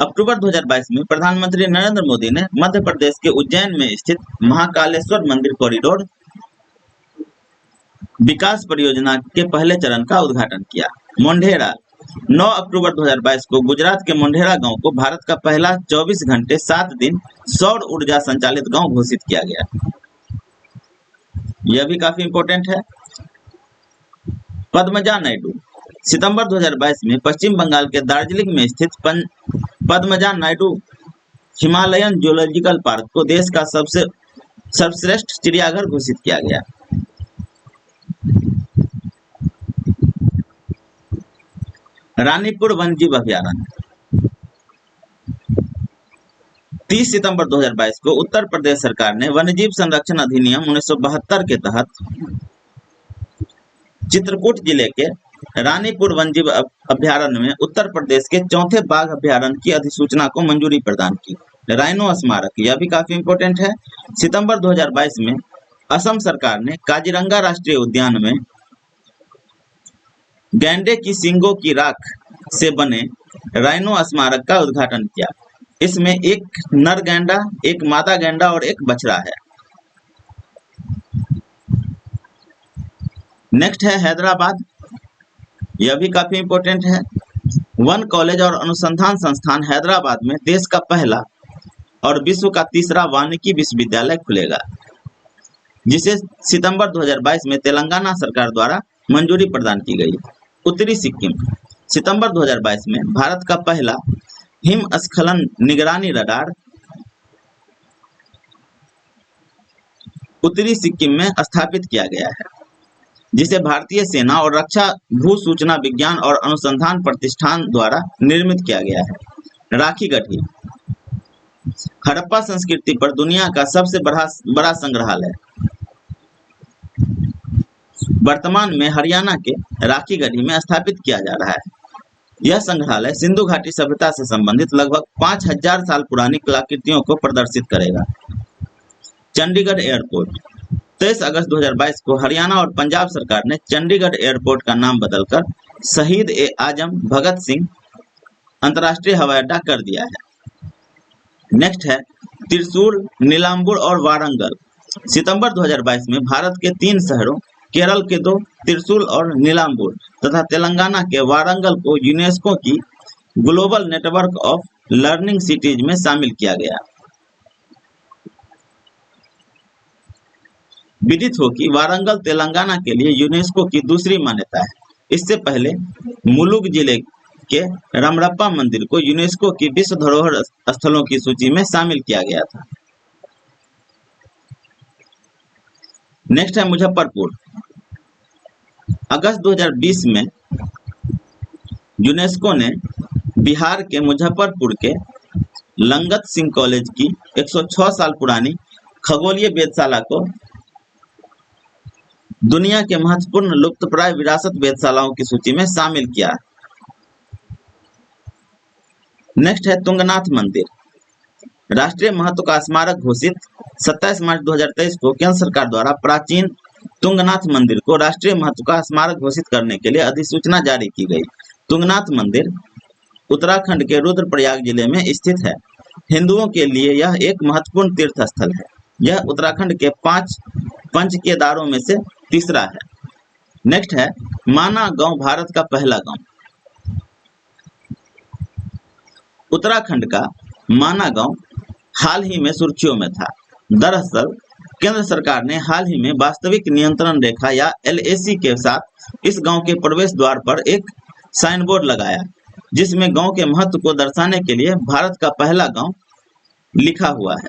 [SPEAKER 1] अक्टूबर 2022 में प्रधानमंत्री नरेंद्र मोदी ने मध्य प्रदेश के उज्जैन में स्थित महाकालेश्वर मंदिर कॉरिडोर विकास परियोजना के पहले चरण का उद्घाटन किया। मोढेरा 9 अक्टूबर 2022 को गुजरात के मोढेरा गांव को भारत का पहला 24 घंटे 7 दिन सौर ऊर्जा संचालित गांव घोषित किया गया। यह भी काफी इंपॉर्टेंट है। पद्मजा नायडू सितंबर 2022 में पश्चिम बंगाल के दार्जिलिंग में स्थित Padmaja Naidu Himalayan zoological park को देश का सर्वश्रेष्ठ चिड़ियाघर घोषित किया गया। रानीपुर वन्यजीव अभयारण्य 30 सितंबर 2022 को उत्तर प्रदेश सरकार ने वन्यजीव संरक्षण अधिनियम 1972 के तहत चित्रकूट जिले के रानीपुर वन्यजीव अभयारण्य में उत्तर प्रदेश के चौथे बाघ अभयारण्य की अधिसूचना को मंजूरी प्रदान की। राइनो स्मारक, यह भी काफी इंपॉर्टेंट है। सितंबर 2022 में असम सरकार ने काजीरंगा राष्ट्रीय उद्यान में गैंडे की सींगों की राख से बने राइनो स्मारक का उद्घाटन किया। इसमें एक नर गैंडा, एक मादा गैंडा और एक बछड़ा है। नेक्स्ट है हैदराबाद, यह भी काफी इंपॉर्टेंट है। वन कॉलेज और अनुसंधान संस्थान हैदराबाद में देश का पहला और विश्व का तीसरा वानिकी विश्वविद्यालय खुलेगा, जिसे सितंबर 2022 में तेलंगाना सरकार द्वारा मंजूरी प्रदान की गई। उत्तरी सिक्किम, सितंबर 2022 में भारत का पहला हिमस्खलन निगरानी रडार उत्तरी सिक्किम में स्थापित किया गया है, जिसे भारतीय सेना और रक्षा भू सूचना विज्ञान और अनुसंधान प्रतिष्ठान द्वारा निर्मित किया गया है। राखी गढ़ी, हड़प्पा संस्कृति पर दुनिया का सबसे बड़ा संग्रहालय वर्तमान में हरियाणा के राखी गढ़ी में स्थापित किया जा रहा है। यह संग्रहालय सिंधु घाटी सभ्यता से संबंधित लगभग 5000 साल पुरानी कलाकृतियों को प्रदर्शित करेगा। चंडीगढ़ एयरपोर्ट, 23 अगस्त 2022 को हरियाणा और पंजाब सरकार ने चंडीगढ़ एयरपोर्ट का नाम बदलकर शहीद ए आजम भगत सिंह अंतर्राष्ट्रीय हवाई अड्डा कर दिया है। नेक्स्ट है त्रिशूर, नीलांबुर और वारंगल। सितंबर 2022 में भारत के 3 शहरों केरल के 2 त्रिशूल और नीलांबुर तथा तेलंगाना के वारंगल को यूनेस्को की global network of learning cities में शामिल किया गया। विदित हो कि वारंगल तेलंगाना के लिए यूनेस्को की दूसरी मान्यता है। इससे पहले मुलुगु जिले के रमरप्पा मंदिर को यूनेस्को की विश्व धरोहर स्थलों की सूची में शामिल किया गया था। नेक्स्ट है मुजफ्फरपुर। अगस्त 2020 में यूनेस्को ने बिहार के मुजफ्फरपुर के लंगत सिंह कॉलेज की 106 साल पुरानी खगोलीय वेधशाला को दुनिया के महत्वपूर्ण लुप्तप्राय विरासत वेधशालाओं की सूची में शामिल किया। नेक्स्ट है तुंगनाथ मंदिर, राष्ट्रीय महत्व का स्मारक घोषित। 27 मार्च 2023 को केंद्र सरकार द्वारा प्राचीन तुंगनाथ मंदिर को राष्ट्रीय महत्व का स्मारक घोषित करने के लिए अधिसूचना जारी की गई। तुंगनाथ मंदिर उत्तराखंड के रुद्रप्रयाग जिले में स्थित है। हिंदुओं के लिए यह एक महत्वपूर्ण तीर्थ स्थल है। यह उत्तराखंड के 5 पंच केदारों में से तीसरा है। नेक्स्ट है माना गांव, भारत का पहला गांव। उत्तराखंड का माना गांव हाल ही में सुर्खियों में था। दरअसल केंद्र सरकार ने हाल ही में वास्तविक नियंत्रण रेखा या LAC के साथ इस गांव के प्रवेश द्वार पर एक साइन बोर्ड लगाया, जिसमें गांव के महत्व को दर्शाने के लिए भारत का पहला गांव लिखा हुआ है।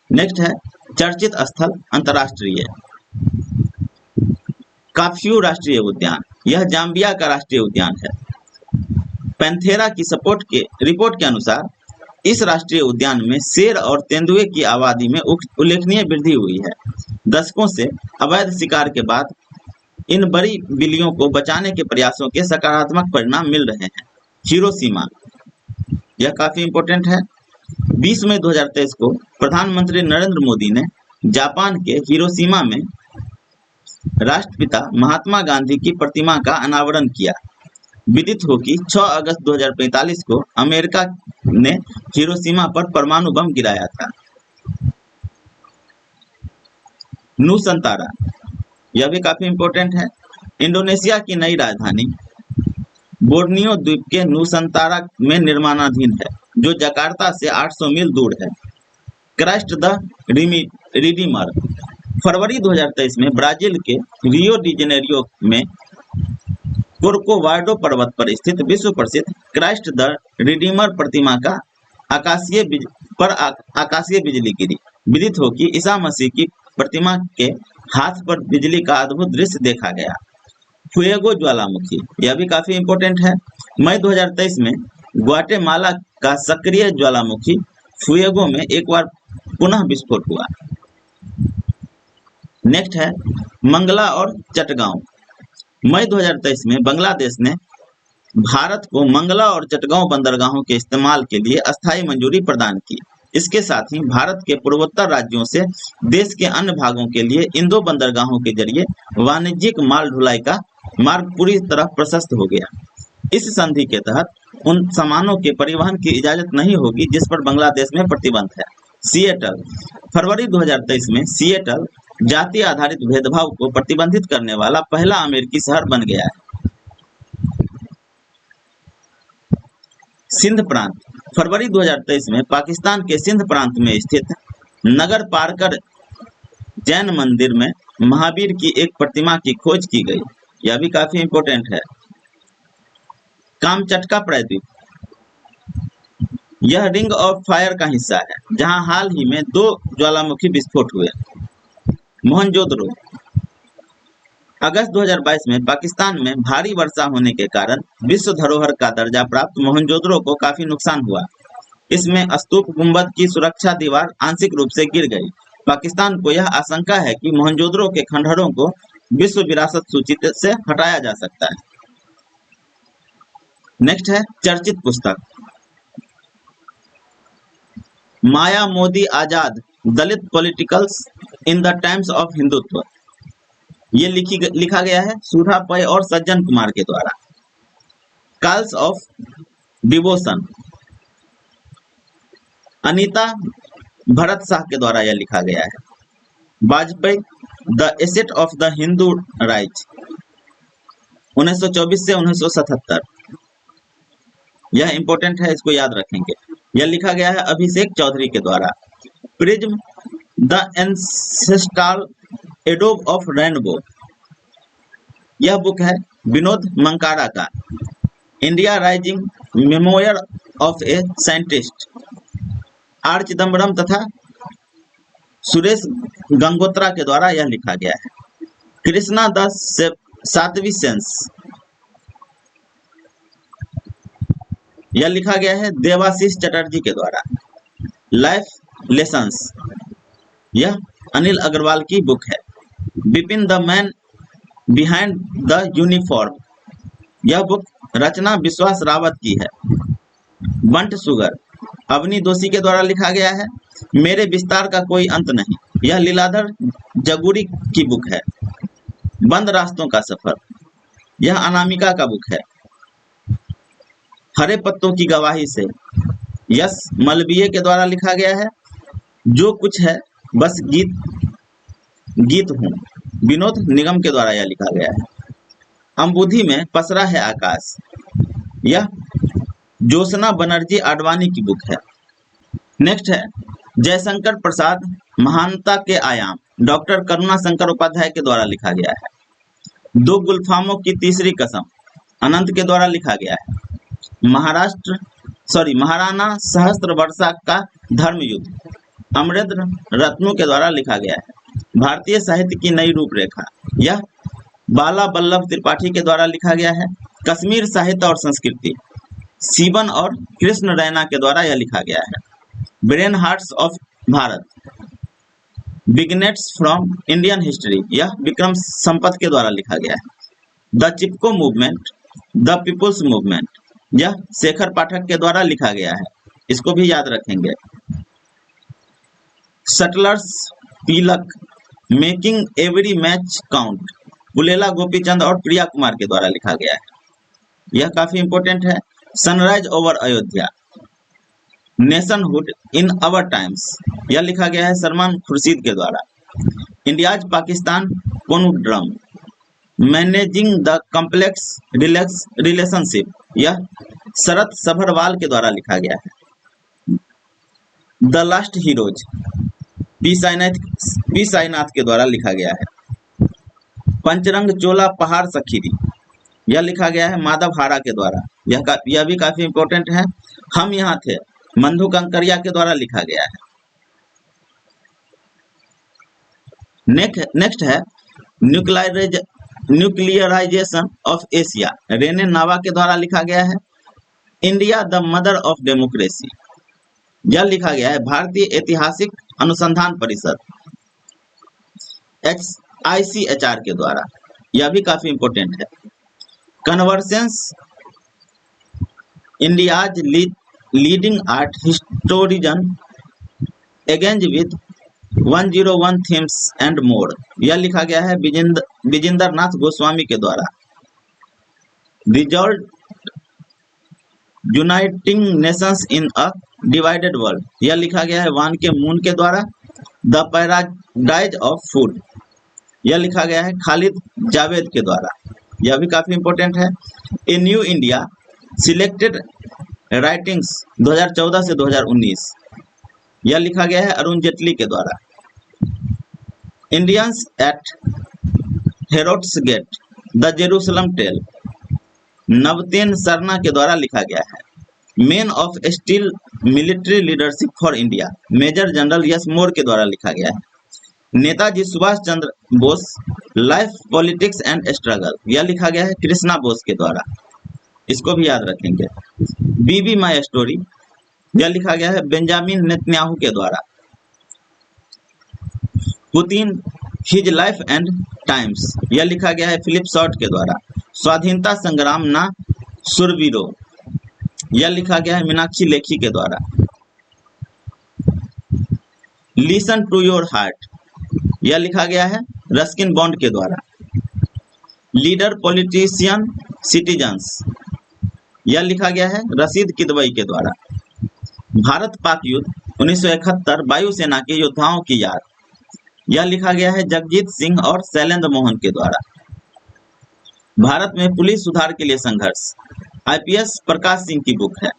[SPEAKER 1] नेक्स्ट है चर्चित स्थल अंतर्राष्ट्रीय। काफ्यू राष्ट्रीय उद्यान, यह जाम्बिया का राष्ट्रीय उद्यान है। पैंथेरा की रिपोर्ट के अनुसार इस राष्ट्रीय उद्यान में शेर और तेंदुए की आबादी में उल्लेखनीय वृद्धि हुई है। दशकों से अवैध शिकार के बाद इन बड़ी बिल्लियों को बचाने के प्रयासों के सकारात्मक परिणाम मिल रहे हैं। हिरोशिमा, यह काफी इंपॉर्टेंट है। 20 मई 2023 को प्रधानमंत्री नरेंद्र मोदी ने जापान के हिरोशिमा में राष्ट्रपिता महात्मा गांधी की प्रतिमा का अनावरण किया। विदित हो कि 6 अगस्त 2045 को अमेरिका ने हिरोशिमा पर परमाणु बम गिराया था। नूसंतारा, यह भी काफी इंपॉर्टेंट है। इंडोनेशिया की नई राजधानी बोर्नियो द्वीप के नूसंतारा में निर्माणाधीन है, जो जकार्ता से 800 मील दूर है। क्राइस्ट द रिडीमर, फरवरी 2023 में ब्राजील के रियो डी जेनेरियो में कोर्कोवाडो पर्वत पर स्थित विश्व प्रसिद्ध क्राइस्ट द रिडीमर प्रतिमा का आकाशीय बिजली गिरी। विदित हो कि ईसा मसीह की प्रतिमा के हाथ पर बिजली का अद्भुत दृश्य देखा गया। फुएगो ज्वालामुखी, यह भी काफी इंपॉर्टेंट है। मई 2023 में ग्वाटेमाला का सक्रिय ज्वालामुखी फुएगो में एक बार पुनः विस्फोट हुआ। नेक्स्ट है मंगला और चटगांव। मई 2023 में बांग्लादेश ने भारत को मंगला और चटगांव बंदरगाहों के इस्तेमाल के लिए अस्थायी मंजूरी प्रदान की। इसके साथ ही भारत के पूर्वोत्तर राज्यों से देश के अन्य भागों के लिए इन दो बंदरगाहों के जरिए वाणिज्यिक माल ढुलाई का मार्ग पूरी तरह प्रशस्त हो गया। इस संधि के तहत उन सामानों के परिवहन की इजाजत नहीं होगी जिस पर बांग्लादेश में प्रतिबंध है। सिएटल, फरवरी 2023 में सिएटल जाति आधारित भेदभाव को प्रतिबंधित करने वाला पहला अमेरिकी शहर बन गया है। सिंध प्रांत, फरवरी 2023 में पाकिस्तान के सिंध प्रांत में स्थित नगर पारकर जैन मंदिर में महावीर की एक प्रतिमा की खोज की गई। यह भी काफी इंपॉर्टेंट है। कामचटका प्रायद्वीप, यह रिंग ऑफ फायर का हिस्सा है जहां हाल ही में 2 ज्वालामुखी विस्फोट हुए। मोहनजोदड़ो, अगस्त 2022 में पाकिस्तान में भारी वर्षा होने के कारण विश्व धरोहर का दर्जा प्राप्त मोहनजोदड़ो को काफी नुकसान हुआ। इसमें स्तूप गुंबद की सुरक्षा दीवार आंशिक रूप से गिर गई। पाकिस्तान को यह आशंका है कि मोहनजोदड़ो के खंडहरों को विश्व विरासत सूची से हटाया जा सकता है। नेक्स्ट है चर्चित पुस्तक Maya Modi Azad Dalit politicals in the times of Hindutva. ये लिखा गया है सुधा पै और सज्जन कुमार के द्वारा। Calls of devotion, Anita Bharat Shah के द्वारा यह लिखा गया है। Vajpayee, the asset of the Hindu rise, 1924 से 1977। यह इंपॉर्टेंट है, इसको याद रखेंगे। यह लिखा गया है अभिषेक चौधरी के द्वारा। प्रिज्म, द एंसेस्ट्रल एडोब ऑफ रेनबो, यह बुक है विनोद मंकारा का। India rising, memoir of a scientist, R Chidambaram तथा सुरेश गंगोत्रा के द्वारा यह लिखा गया है। कृष्णा दास सातवीं सेंस, यह लिखा गया है देवाशीष चटर्जी के द्वारा। लाइफ लेसन्स, यह अनिल अग्रवाल की बुक है। Bipin the man behind the uniform, यह बुक रचना विश्वास रावत की है। बंट शुगर, अवनी दोषी के द्वारा लिखा गया है। मेरे विस्तार का कोई अंत नहीं, यह लीलाधर जगूरी की बुक है। बंद रास्तों का सफर, यह अनामिका का बुक है। हरे पत्तों की गवाही से, यस मलबिये के द्वारा लिखा गया है। जो कुछ है बस गीत हूँ, विनोद निगम के द्वारा यह लिखा गया है। अम्बुधि में पसरा है आकाश, यह ज्योत्सना बनर्जी आडवाणी की बुक है। नेक्स्ट है जयशंकर प्रसाद महानता के आयाम, डॉक्टर करुणा शंकर उपाध्याय के द्वारा लिखा गया है। 2 गुलफामों की तीसरी कसम, अनंत के द्वारा लिखा गया है। महाराणा सहस्त्र वर्षा का धर्म युद्ध, अमरेंद्र रत्नू के द्वारा लिखा गया है। भारतीय साहित्य की नई रूपरेखा, यह बाला बल्लभ त्रिपाठी के द्वारा लिखा गया है। कश्मीर साहित्य और संस्कृति, सीबन और कृष्ण रैना के द्वारा यह लिखा गया है। Brave hearts of Bharat, vignettes from Indian history, यह विक्रम संपत के द्वारा लिखा गया है। The Chipko movement, the people's movement, यह शेखर पाठक के द्वारा लिखा गया है, इसको भी याद रखेंगे। सटलर्स पीलक, making every match count, Pullela Gopichand और प्रिया कुमार के द्वारा लिखा गया है। यह काफी इंपॉर्टेंट है। Sunrise over Ayodhya, nationhood in our times, यह लिखा गया है सलमान खुर्शीद के द्वारा। India's Pakistan conundrum, managing the complex relationship, यह शरत सभरवाल के द्वारा लिखा गया है। The last heroes, P Sainath के द्वारा लिखा गया है। पंचरंग चोला पहाड़ सखीरी, यह लिखा गया है माधव हाड़ा के द्वारा। यह भी काफी इंपॉर्टेंट है। हम यहाँ थे, मंधु कंकरिया के द्वारा लिखा गया है। नेक्स्ट है न्यूक्लियराइजेशन ऑफ एशिया, रेने नावा के द्वारा लिखा गया है। India the mother of democracy, यह लिखा गया है भारतीय ऐतिहासिक अनुसंधान परिषद ICHR के द्वारा। यह भी काफी इंपॉर्टेंट है। Conversations India's leading art historian एगेंज विद 101 थीम्स एंड मोर, यह लिखा गया है विजेंद्र नाथ गोस्वामी के द्वारा। Resolved uniting nations in a divided world, यह लिखा गया है वान के मून के द्वारा। द पैराडाइज ऑफ फूड, यह लिखा गया है खालिद जावेद के द्वारा, यह भी काफी इंपॉर्टेंट है। A new India selected writings 2014 से 2019, यह लिखा गया है अरुण जेटली के द्वारा। Indians at Herod's gate, the Jerusalem tale, Navtej Sarna के द्वारा लिखा गया है। Men of steel military leadership for India, major general Yash Mor के द्वारा लिखा गया है। Netaji Subhash Chandra Bose, life politics and struggle, यह लिखा गया है कृष्णा बोस के द्वारा, इसको भी याद रखेंगे। बीबी माई स्टोरी, यह लिखा गया है बेंजामिन नेतन्याहू के द्वारा। Putin his life and times, यह लिखा गया है फिलिप शॉर्ट के द्वारा। स्वाधीनता संग्राम ना सुरवीरो, यह लिखा गया है मीनाक्षी लेखी के द्वारा। लिसन टू योर हार्ट, यह लिखा गया है रस्किन बॉन्ड के द्वारा। लीडर पॉलिटिशियन सिटीजन्स, यह लिखा गया है रशीद किदवई के द्वारा। भारत पाक युद्ध 1971 वायुसेना के योद्धाओं की याद, यह लिखा गया है जगजीत सिंह और शैलेंद्र मोहन के द्वारा। भारत में पुलिस सुधार के लिए संघर्ष, आईपीएस प्रकाश सिंह की बुक है।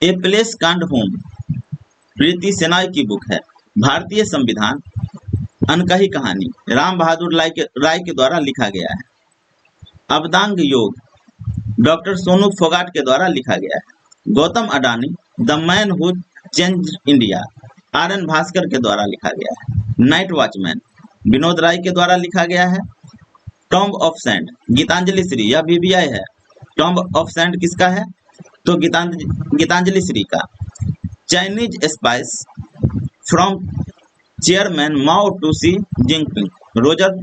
[SPEAKER 1] ए प्लेस कांड होम, प्रीति सेनाई की बुक है। भारतीय संविधान अनकही कहानी, राम बहादुर राय के द्वारा लिखा गया है। अबदांग योग, डॉक्टर सोनू फोगाट के द्वारा लिखा गया है। Gautam Adani, the man who changed India, RN. Bhaskar के द्वारा लिखा गया है। नाइट वॉचमैन, विनोद राय के द्वारा लिखा गया है। Tomb of sand, Geetanjali Shree, यह बीबीआई है। टॉम्ब ऑफ सैंड किसका है? तो गीतांजलि श्री का। Chinese spice from chairman Mao to Xi Jinping, Roger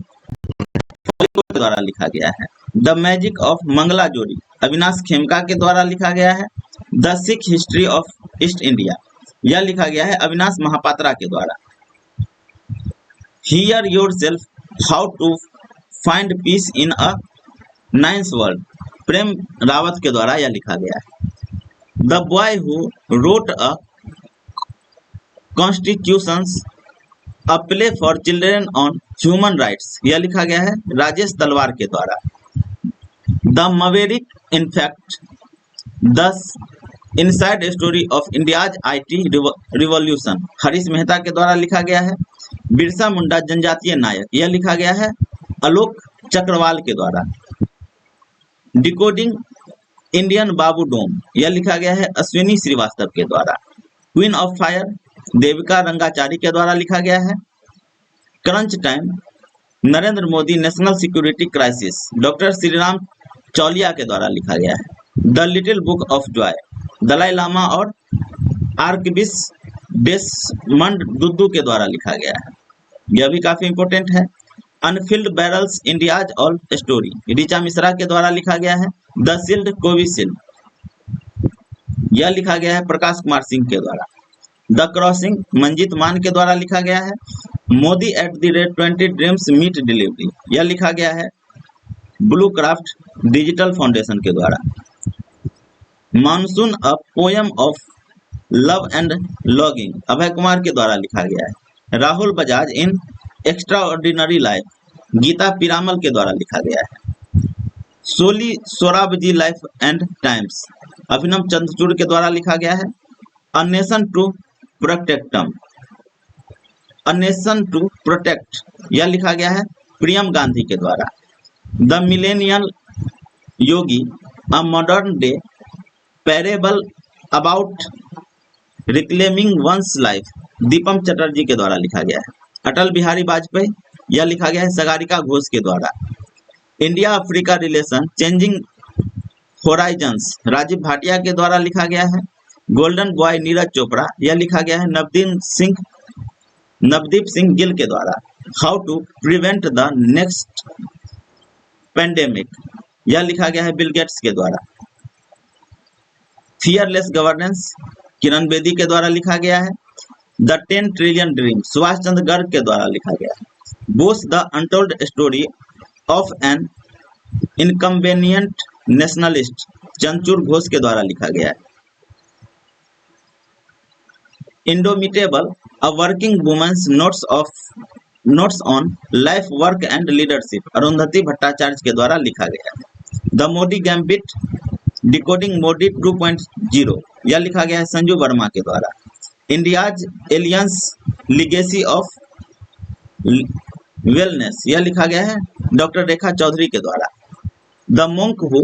[SPEAKER 1] के द्वारा लिखा गया है। द मैजिक ऑफ मंगला जोड़ी, अविनाश खेमका के द्वारा लिखा गया है। The Sikh history of East India, यह लिखा गया है अविनाश महापात्रा के द्वारा। Hear yourself, how to find peace in a noisy world, Prem Rawat के द्वारा यह लिखा गया है। The boy who wrote a constitutions, a play for children on human rights, यह लिखा गया है राजेश तलवार के द्वारा। The maverick effect, the inside story of India's IT revolution, Harish Mehta के द्वारा लिखा गया है। बिरसा मुंडा जनजातीय नायक, यह लिखा गया है आलोक चक्रवाल के द्वारा। डिकोडिंग इंडियन बाबू डोम, यह लिखा गया है अश्विनी श्रीवास्तव के द्वारा। Queen of fire, Devika Rangachari के द्वारा लिखा गया है। Crunch time, Narendra Modi national security crisis, doctor Sreeram Chaulia के द्वारा लिखा गया है। The little book of joy, Dalai Lama और आर्कबिशप डेसमंड दुद्दू के द्वारा लिखा गया है, यह भी काफी इंपॉर्टेंट है। Anfield barrels India's all story, Richa Mishra के द्वारा लिखा गया है। द शील्ड कोविशील्ड, यह लिखा गया है प्रकाश कुमार सिंह के द्वारा। द क्रॉसिंग, मंजीत मान के द्वारा लिखा गया है। Modi at the rate 20 dreams meet delivery, यह लिखा गया है ब्लू क्राफ्ट डिजिटल फाउंडेशन के द्वारा। Monsoon a poem of love and longing, Abhay Kumar के द्वारा लिखा गया है। Rahul Bajaj an extraordinary life, Gita Piramal के द्वारा लिखा गया है। Soli Sorabjee life and times, Abhinav Chandrachud के द्वारा लिखा गया है। A nation to protect, a nation to protect, यह लिखा गया है प्रियम गांधी के द्वारा। The millennial yogi, a modern day parable about reclaiming one's life, Deepam Chatterjee के द्वारा लिखा गया है। अटल बिहारी वाजपेयी, यह लिखा गया है सगारिका घोष के द्वारा। India Africa relation changing horizons, Rajiv Bhatia के द्वारा लिखा गया है। गोल्डन बॉय नीरज चोपड़ा, यह लिखा गया है नवदीप सिंह गिल के द्वारा। How to prevent the next pandemic, यह लिखा गया है बिल गेट्स के द्वारा। फियरलेस गवर्नेंस, किरण बेदी के द्वारा लिखा गया है। The 10 trillion dream Subhash Chandra Garg के द्वारा लिखा गया है। Bose the untold story of an inconvenient nationalist Chandrachur Ghosh के द्वारा लिखा गया है। Indomitable a working women's notes on life work and leadership Arundhati Bhattacharya के द्वारा लिखा गया है। The Modi gambit decoding Modi 2.0 यह लिखा गया है संजू वर्मा के द्वारा। इंडियाज एलियंस लिगेसी ऑफ वेलनेस यह लिखा गया है डॉक्टर रेखा चौधरी के द्वारा। The monk who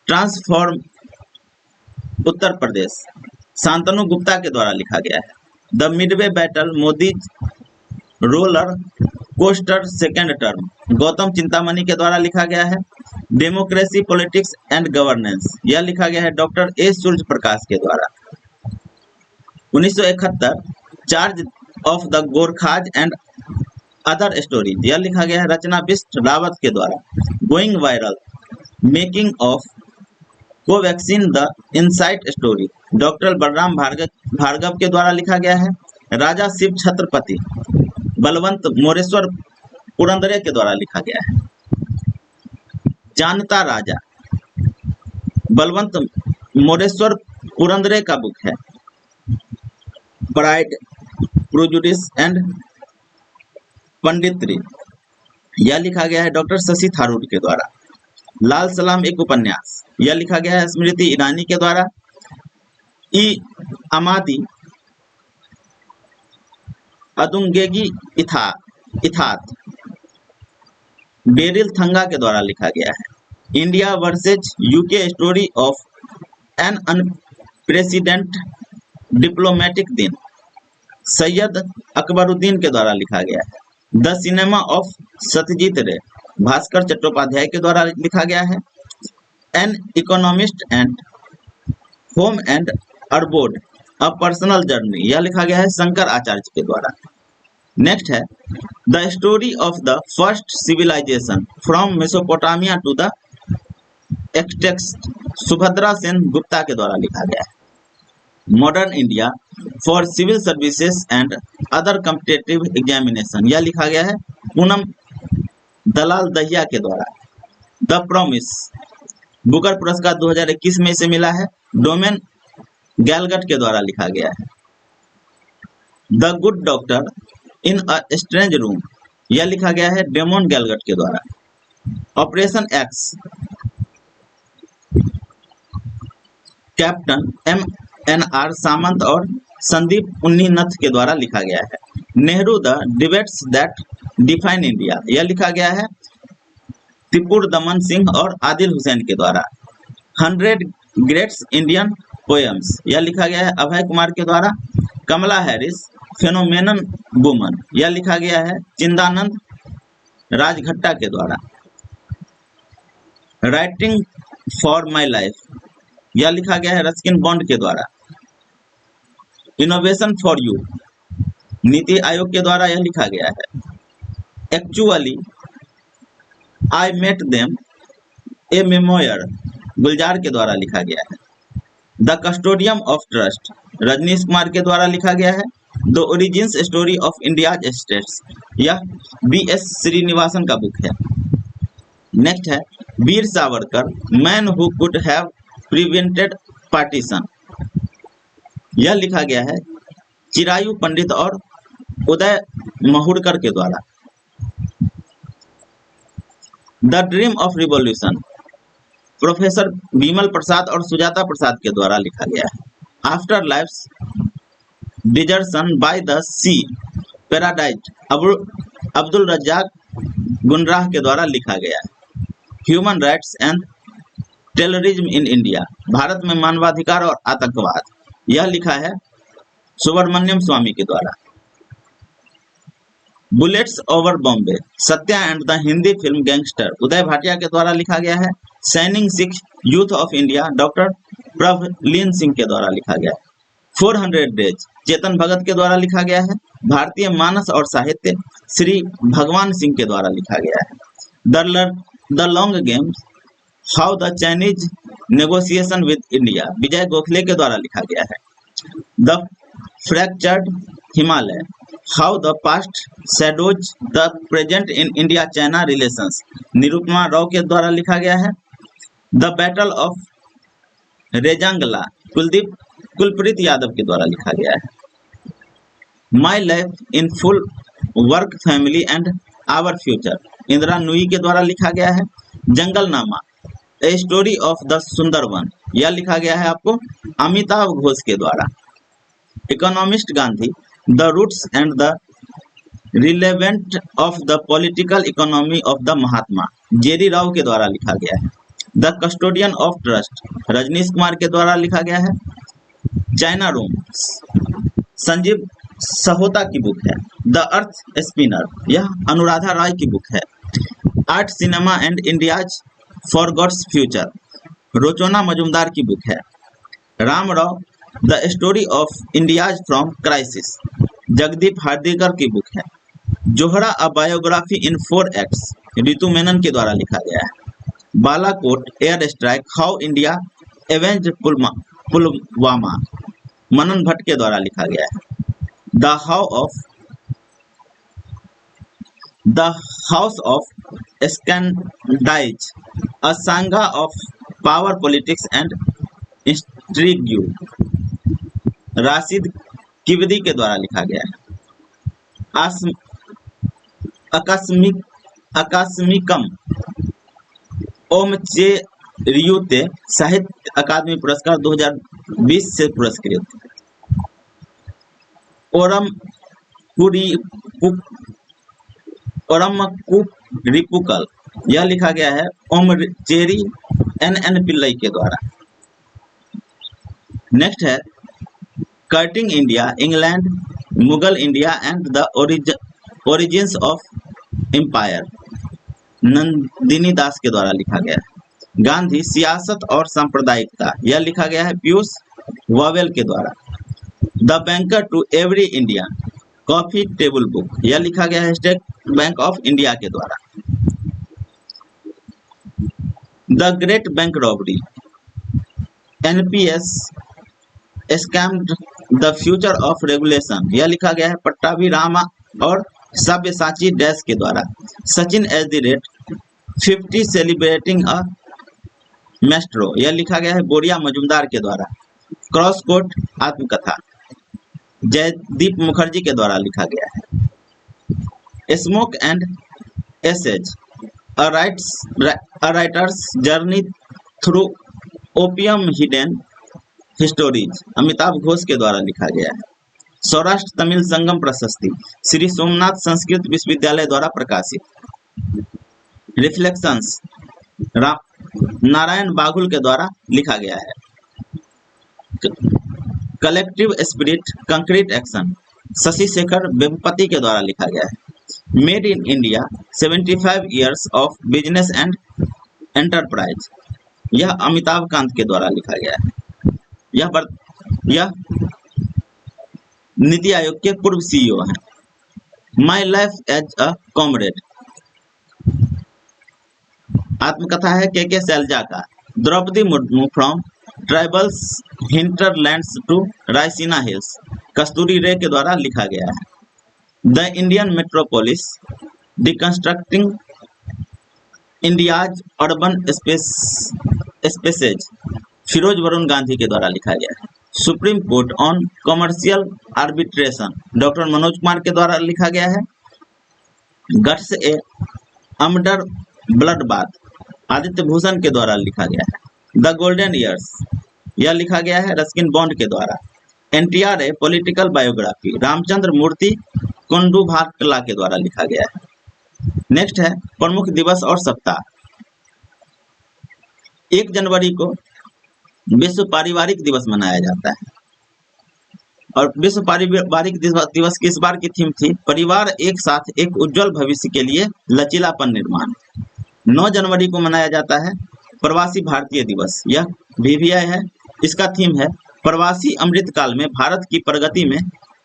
[SPEAKER 1] transform Uttar Pradesh Shantanu Gupta के द्वारा लिखा गया है। The Midway battle Modi roller coaster second term Gautam Chintamani के द्वारा लिखा गया है। डेमोक्रेसी पॉलिटिक्स एंड गवर्नेंस यह लिखा गया है डॉक्टर ए सूर्य प्रकाश के द्वारा। 1971 charge of the Gorkhas and other stories यह लिखा गया है रचना बिष्ट रावत के द्वारा। Going viral making of Covaxin the insight story doctor Balram Bhargava के द्वारा लिखा गया है। राजा शिव छत्रपति बलवंत मोरेश्वर पुरंदरे के द्वारा लिखा गया है। जानता राजा बलवंत मोरेश्वर पुरंदरे का बुक है। प्राइड प्रोजुडिस एंड पंडित्री यह लिखा गया है डॉक्टर शशि थारूर के द्वारा। लाल सलाम एक उपन्यास यह लिखा गया है स्मृति ईरानी के द्वारा। ई अमादी अदुंगेगी इथात बेरिल थंगा के द्वारा लिखा गया है। India versus UK story of an unprecedented diplomatic दिन सैयद अकबरुद्दीन के द्वारा लिखा गया है। द सिनेमा ऑफ सत्यजीत रे भास्कर चट्टोपाध्याय के द्वारा लिखा गया है। An economist and home and abroad a personal journey यह लिखा गया है शंकर आचार्य के द्वारा। नेक्स्ट है the story of the first civilisation from Mesopotamia to the Aztecs Subhadra Sen Gupta के द्वारा लिखा गया है। Modern India for civil services and other competitive examination यह लिखा गया है पूनम दलाल दहिया के द्वारा। द प्रॉमिस बुकर पुरस्कार 2021 में इसे मिला है। डोमेन गैलगट के द्वारा लिखा गया है। The good doctor in a strange room यह लिखा गया है डेमोन गैलगट के द्वारा। ऑपरेशन एक्स कैप्टन MNR सामंत और संदीप उन्नीनथ के द्वारा लिखा गया है। Nehru the debates that define India यह लिखा गया है तिपुर दमन सिंह और आदिल हुसैन के द्वारा। 100 ग्रेट्स इंडियन पोएम्स यह लिखा गया है अभय कुमार के द्वारा। कमला हैरिस फेनोमेनन वुमन यह लिखा गया है चिंदानंद राजघट्टा के द्वारा। राइटिंग फॉर माई लाइफ यह लिखा गया है रस्किन बॉन्ड के द्वारा। Innovation for you NITI Aayog के द्वारा यह लिखा गया है। Actually I met them a memoir Gulzar के द्वारा लिखा गया है। The custodian of trust Rajneesh Kumar के द्वारा लिखा गया है। The origins story of India's states यह BS श्रीनिवासन का बुक है। नेक्स्ट है Veer Savarkar man who could have prevented partition यह लिखा गया है चिरायु पंडित और उदय महुड़कर के द्वारा। The dream of revolution professor Vimal Prasad और सुजाता प्रसाद के द्वारा लिखा गया है। After lives desertion by the sea paradise Abdul Razzak गुनराह के द्वारा लिखा गया है। Human rights and terrorism in India Bharat में मानवाधिकार और आतंकवाद यह लिखा है सुब्रमण्यम स्वामी के द्वारा। Bullets over Bombay Satya and the Hindi film gangster Uday Bhatia के द्वारा लिखा गया है। Shining Sikh youth of India doctor Prabhleen Singh के द्वारा लिखा गया है। 400 डेज चेतन भगत के द्वारा लिखा गया है। भारतीय मानस और साहित्य श्री भगवान सिंह के द्वारा लिखा गया है। The long game how the Chinese negotiation with India Vijay Gokhale के द्वारा लिखा गया है। The fractured Himalaya, how the past shadows the present in India China relations, Nirupama Rao के द्वारा लिखा गया है। The battle of Rezang La, Kulpreet Yadav के द्वारा लिखा गया है। My life in full work family and our future, Indira Nooyi के द्वारा लिखा गया है। Junglenama, a story of the Sundarbans, यह लिखा गया है आपको अमिताभ घोष के द्वारा। Economist Gandhi, the roots and the relevant of the political economy of the Mahatma, Jerry Rao के द्वारा लिखा गया है। The custodian of trust, Rajneesh Kumar के द्वारा लिखा गया है। चाइना रूम, संजीव सहोता की बुक है। द अर्थ स्पिनर, यह अनुराधा राय की बुक है। Art cinema and India's for gods future, Rochona Majumdar की बुक है। Ram Rao, the story of India's from crisis, Jagdeep Hardikar की बुक है। Zohra a biography in 4 acts, Ritu Menon के द्वारा लिखा गया है। Balakot air strike, how India avenged Pulwama, Manan Bhatt के द्वारा लिखा गया है। The house of Scindias, a saga of power politics and intrigue, Rashid Kidwai के द्वारा लिखा गया है। आकस्मिकम, ओमचे रियुते, साहित्य अकादमी पुरस्कार 2020 से पुरस्कृत। ओरमकुरिपुकल, यह लिखा गया है ओमचेरी एन पिल्लई के द्वारा। नेक्स्ट है courting India, England, Mughal India and the origins of empire, Nandini Das के द्वारा लिखा गया है। गांधी, सियासत और सांप्रदायिकता, यह लिखा गया है पीयूष वावेल के द्वारा। The banker to every Indian, coffee table book, यह लिखा गया है स्टेट बैंक ऑफ इंडिया के द्वारा। The great bank robbery, NPS scammed the future of regulation, यह लिखा गया है पट्टाभी रामा और सब्यसाची डैश के द्वारा। Sachin eight the rate 50 celebrating a maestro, यह लिखा गया है बोरिया मजुमदार के द्वारा। क्रॉस कोर्ट आत्मकथा, जयदीप मुखर्जी के द्वारा लिखा गया है। Smoke and ashes, a writer's journey through opium hidden histories, Amitabh Ghosh के द्वारा लिखा गया है। सौराष्ट्र तमिल संगम प्रशस्ति, श्री सोमनाथ संस्कृत विश्वविद्यालय द्वारा प्रकाशित। रिफ्लेक्शंस, नारायण बाघुल के द्वारा लिखा गया है। Collective spirit, concrete action, Shashi Shekhar Vempati के द्वारा लिखा गया है। Made in India, 75 years of business and enterprise, यह अमिताभ कांत के द्वारा लिखा गया है। यह नीति आयोग के पूर्व सीईओ हैं। My life as a comrade, आत्मकथा है के शैलजा का। Draupadi Murmu, from tribals hinterlands to Raisina hills, Kasturi Ray के द्वारा लिखा गया है। The Indian metropolis, deconstructing India's urban spaces, Feroze Varun Gandhi के द्वारा लिखा गया है। Supreme court on commercial arbitration, doctor Manoj Kumar के द्वारा लिखा गया है। Guts a murder blood bath, Aditya Bhushan के द्वारा लिखा गया है। द गोल्डन ईयर्स, यह लिखा गया है रस्किन बॉन्ड के द्वारा। एनटीआर ए पॉलिटिकल बायोग्राफी, रामचंद्र मूर्ति कुंडुभाटला के द्वारा लिखा गया है। नेक्स्ट है प्रमुख दिवस और सप्ताह। 1 जनवरी को विश्व पारिवारिक दिवस मनाया जाता है और विश्व पारिवारिक दिवस की इस बार की थीम थी परिवार एक साथ एक उज्जवल भविष्य के लिए लचीलापन निर्माण। 9 जनवरी को मनाया जाता है प्रवासी भारतीय दिवस, यह VVI है। इसका थीम है प्रवासी अमृतकाल में भारत की प्रगति में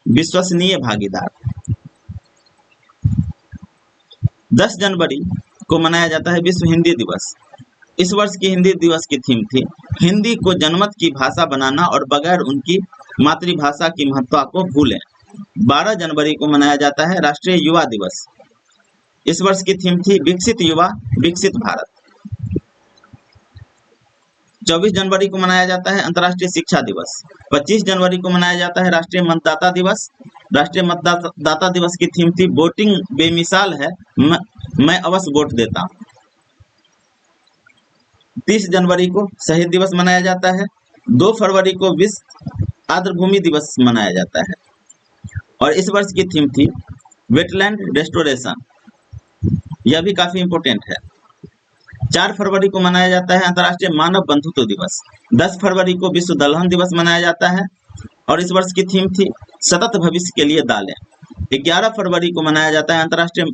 [SPEAKER 1] विश्वसनीय भागीदार। 10 जनवरी को मनाया जाता है विश्व हिंदी दिवस। इस वर्ष की हिंदी दिवस की थीम थी हिंदी को जनमत की भाषा बनाना और बगैर उनकी मातृभाषा की महत्ता को भूलें। 12 जनवरी को मनाया जाता है राष्ट्रीय युवा दिवस। इस वर्ष की थीम थी विकसित युवा विकसित भारत। 24 जनवरी को मनाया जाता है अंतर्राष्ट्रीय शिक्षा दिवस। 25 जनवरी को मनाया जाता है राष्ट्रीय मतदाता दिवस। राष्ट्रीय मतदाता दिवस की थीम थी वोटिंग बेमिसाल है, मैं अवश्य वोट देता हूँ। 30 जनवरी को शहीद दिवस मनाया जाता है। 2 फरवरी को विश्व आर्द्रभूमि दिवस मनाया जाता है और इस वर्ष की थीम थी वेटलैंड रेस्टोरेशन। यह भी काफी इंपॉर्टेंट है। 4 फरवरी को मनाया जाता है अंतर्राष्ट्रीय मानव बंधुत्व दिवस। 10 फरवरी को विश्व दलहन दिवस मनाया जाता है और इस वर्ष की थीम थी सतत भविष्य के लिए दालें। 11 फरवरी को मनाया जाता है अंतर्राष्ट्रीय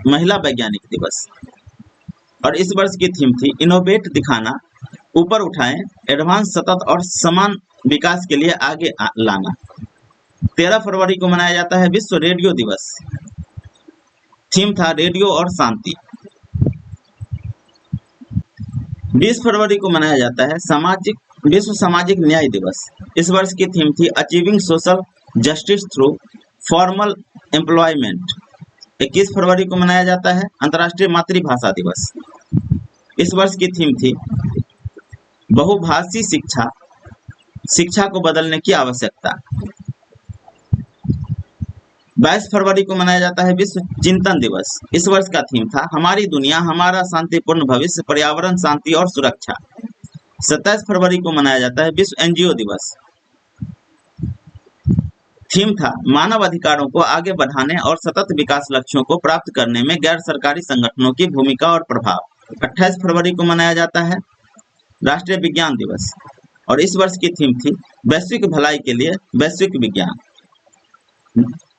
[SPEAKER 1] महिला वैज्ञानिक दिवस और इस वर्ष की थीम थी इनोवेट दिखाना, ऊपर उठाएं, एडवांस सतत और समान विकास के लिए आगे लाना। 13 फरवरी को मनाया जाता है विश्व रेडियो दिवस। थीम था रेडियो और शांति। 20 फरवरी को मनाया जाता है विश्व सामाजिक न्याय दिवस। इस वर्ष की थीम थी achieving social justice through formal employment. 21 फरवरी को मनाया जाता है अंतर्राष्ट्रीय मातृभाषा दिवस। इस वर्ष की थीम थी बहुभाषी शिक्षा को बदलने की आवश्यकता। 22 फरवरी को मनाया जाता है विश्व चिंतन दिवस। इस वर्ष का थीम था हमारी दुनिया हमारा शांतिपूर्ण भविष्य, पर्यावरण, शांति और सुरक्षा। 27 फरवरी को मनाया जाता है विश्व एनजीओ दिवस। थीम था मानव अधिकारों को आगे बढ़ाने और सतत विकास लक्ष्यों को प्राप्त करने में गैर सरकारी संगठनों की भूमिका और प्रभाव। 28 फरवरी को मनाया जाता है राष्ट्रीय विज्ञान दिवस और इस वर्ष की थीम थी वैश्विक भलाई के लिए वैश्विक विज्ञान।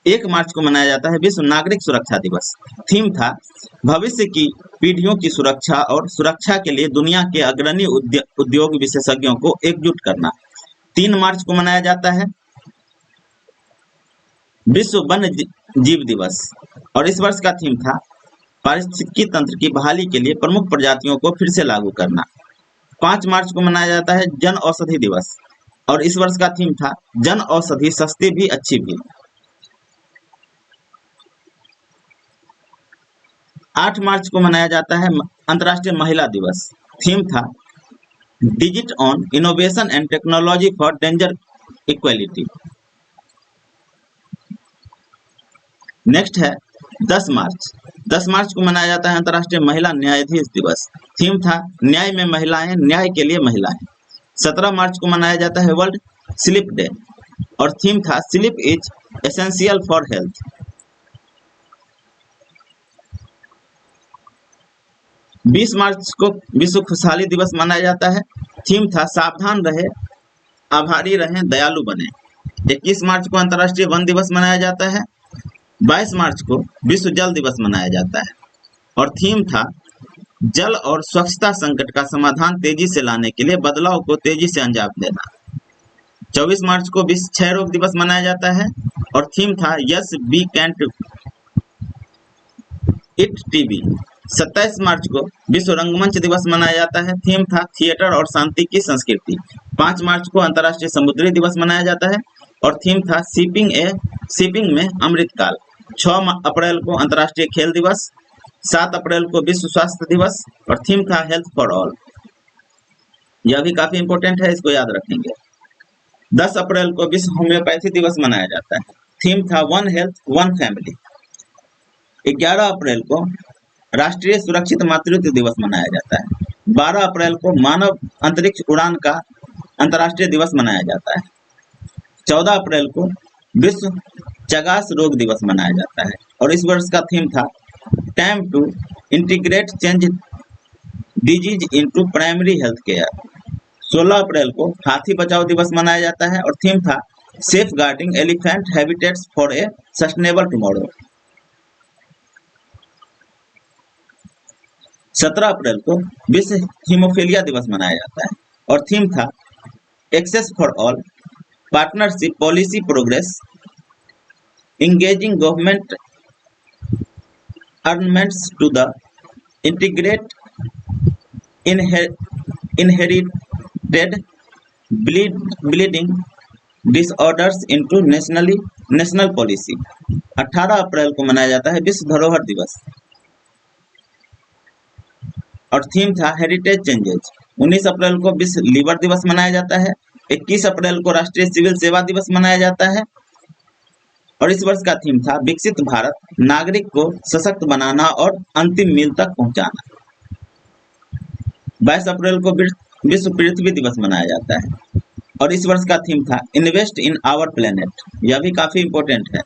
[SPEAKER 1] 1 मार्च को मनाया जाता है विश्व नागरिक सुरक्षा दिवस। थीम था भविष्य की पीढ़ियों की सुरक्षा और सुरक्षा के लिए दुनिया के अग्रणी उद्योग विशेषज्ञों को एकजुट करना। 3 मार्च को मनाया जाता है विश्व वन्य जीव दिवस और इस वर्ष का थीम था पारिस्थितिकी तंत्र की बहाली के लिए प्रमुख प्रजातियों को फिर से लागू करना। 5 मार्च को मनाया जाता है जन औषधि दिवस और इस वर्ष का थीम था जन औषधि सस्ती भी अच्छी भी। 8 मार्च को मनाया जाता है अंतर्राष्ट्रीय महिला दिवस। थीम था digit on innovation and technology for danger equality. Next है 10 मार्च। 10 मार्च को मनाया जाता है अंतर्राष्ट्रीय महिला न्यायाधीश दिवस। थीम था न्याय में महिलाएं, न्याय के लिए महिलाएं। 17 मार्च को मनाया जाता है वर्ल्ड स्लीप डे और थीम था sleep is essential for health. 20 मार्च को विश्व खुशहाली दिवस मनाया जाता है। थीम था सावधान रहे, आभारी रहें, दयालु बने। 21 मार्च को अंतर्राष्ट्रीय वन दिवस मनाया जाता है। 22 मार्च को विश्व जल दिवस मनाया जाता है और थीम था जल और स्वच्छता संकट का समाधान तेजी से लाने के लिए बदलाव को तेजी से अंजाम देना। 24 मार्च को विश्व क्षय रोग दिवस मनाया जाता है और थीम था yes we can end TB. 27 मार्च को विश्व रंगमंच दिवस मनाया जाता है। थीम था थिएटर और शांति की संस्कृति। 5 मार्च को अंतर्राष्ट्रीय समुद्री दिवस मनाया जाता है और थीम था शिपिंग में अमृतकाल। 6 अप्रैल को अंतर्राष्ट्रीय खेल दिवस। 7 अप्रैल को विश्व स्वास्थ्य दिवस और थीम था हेल्थ फॉर ऑल। यह भी काफी इंपॉर्टेंट है, इसको याद रखेंगे। 10 अप्रैल को विश्व होम्योपैथी दिवस मनाया जाता है। थीम था वन हेल्थ वन फैमिली। 11 अप्रैल को राष्ट्रीय सुरक्षित मातृत्व दिवस मनाया जाता है। 12 अप्रैल को मानव अंतरिक्ष उड़ान का अंतर्राष्ट्रीय दिवस मनाया जाता है। 14 अप्रैल को विश्व चगास रोग दिवस मनाया जाता है और इस वर्ष का थीम था time to integrate change disease into primary health care. 16 अप्रैल को हाथी बचाओ दिवस मनाया जाता है और थीम था safeguarding elephant habitats for a sustainable tomorrow. 17 अप्रैल को विश्व हीमोफीलिया दिवस मनाया जाता है और थीम था access for all, partnership policy progress, engaging government ornaments to the integrate inherited bleeding disorders into national policy. 18 अप्रैल को मनाया जाता है विश्व धरोहर दिवस और थीम था हेरिटेज चेंजेज। 19 अप्रैल को विश्व लीवर दिवस मनाया जाता है। 21 अप्रैल को राष्ट्रीय सिविल सेवा दिवस मनाया जाता है और इस वर्ष का थीम था विकसित भारत, नागरिक को सशक्त बनाना और अंतिम मील तक पहुंचाना। 22 अप्रैल को विश्व पृथ्वी दिवस मनाया जाता है और इस वर्ष का थीम था इन्वेस्ट इन आवर प्लेनेट। यह भी काफी इंपॉर्टेंट है।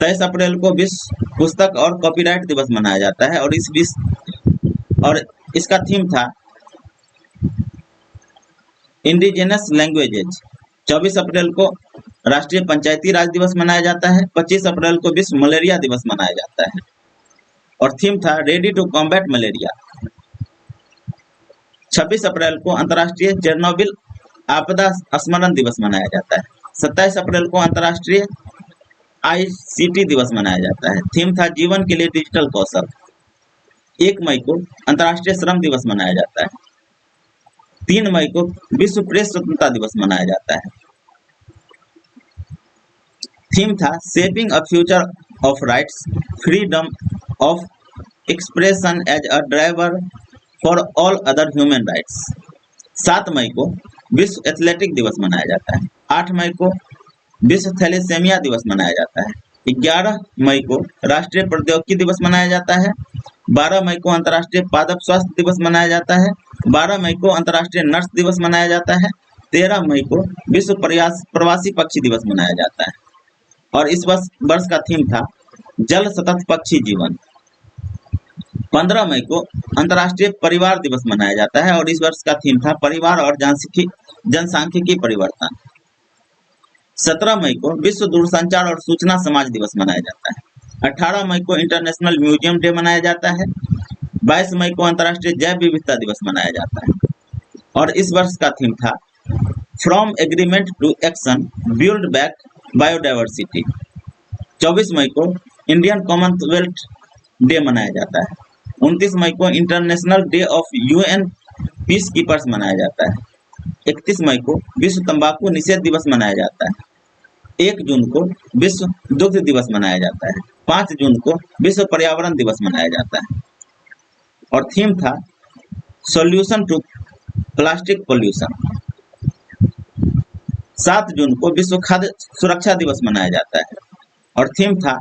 [SPEAKER 1] 23 अप्रैल को विश्व पुस्तक और कॉपीराइट दिवस मनाया जाता है और इसका थीम था इंडिजिनस लैंग्वेजेज। 24 अप्रैल को राष्ट्रीय पंचायती राज दिवस मनाया जाता है। 25 अप्रैल को विश्व मलेरिया दिवस मनाया जाता है और थीम था रेडी टू कॉम्बैट मलेरिया। 26 अप्रैल को अंतर्राष्ट्रीय चेरनोबिल आपदा स्मरण दिवस मनाया जाता है। 27 अप्रैल को अंतर्राष्ट्रीय ICT दिवस मनाया जाता है। थीम था जीवन के लिए डिजिटल कौशल। 1 मई को अंतर्राष्ट्रीय श्रम दिवस मनाया जाता है। 3 मई को विश्व प्रेस स्वतंत्रता दिवस मनाया जाता है। थीम था shaping a future of rights, freedom of expression as a driver for all other human rights. 7 मई को विश्व एथलेटिक दिवस मनाया जाता है। 8 मई को विश्व थैलेसेमिया दिवस मनाया जाता है। 11 मई को राष्ट्रीय प्रौद्योगिकी दिवस मनाया जाता है। 12 मई को अंतर्राष्ट्रीय पादप स्वास्थ्य दिवस मनाया जाता है। 12 मई को अंतर्राष्ट्रीय नर्स दिवस मनाया जाता है। 13 मई को विश्व प्रवासी पक्षी दिवस मनाया जाता है और इस वर्ष का थीम था जल सतत पक्षी जीवन। 15 मई को अंतर्राष्ट्रीय परिवार दिवस मनाया जाता है और इस वर्ष का थीम था परिवार और जनसांख्यिकी परिवर्तन। 17 मई को विश्व दूरसंचार और सूचना समाज दिवस मनाया जाता है। 18 मई को इंटरनेशनल म्यूजियम डे मनाया जाता है। 22 मई को अंतर्राष्ट्रीय जैव विविधता दिवस मनाया जाता है और इस वर्ष का थीम था from agreement to action build back biodiversity. 24 मई को इंडियन कॉमनवेल्थ डे मनाया जाता है। 29 मई को international day of UN peace keepers मनाया जाता है। 31 मई को विश्व तंबाकू निषेध दिवस मनाया जाता है। 1 जून को विश्व दुग्ध दिवस मनाया जाता है। 5 जून को विश्व पर्यावरण दिवस मनाया जाता है और थीम था सॉल्यूशन टू प्लास्टिक पोल्यूशन। 7 जून को विश्व खाद्य सुरक्षा दिवस मनाया जाता है और थीम था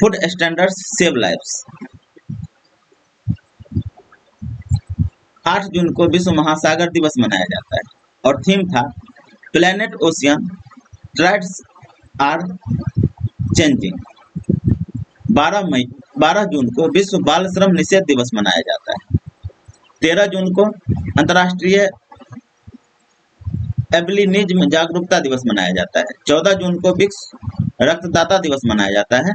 [SPEAKER 1] फूड स्टैंडर्ड्स सेव लाइव्स। 8 जून को विश्व महासागर दिवस मनाया जाता है और थीम था planet ocean tides are changing. 12 जून को विश्व बाल श्रम निषेध दिवस मनाया जाता है। 13 जून को अंतर्राष्ट्रीय एल्बिनिज्म जागरूकता दिवस मनाया जाता है। 14 जून को विश्व रक्तदाता दिवस मनाया जाता है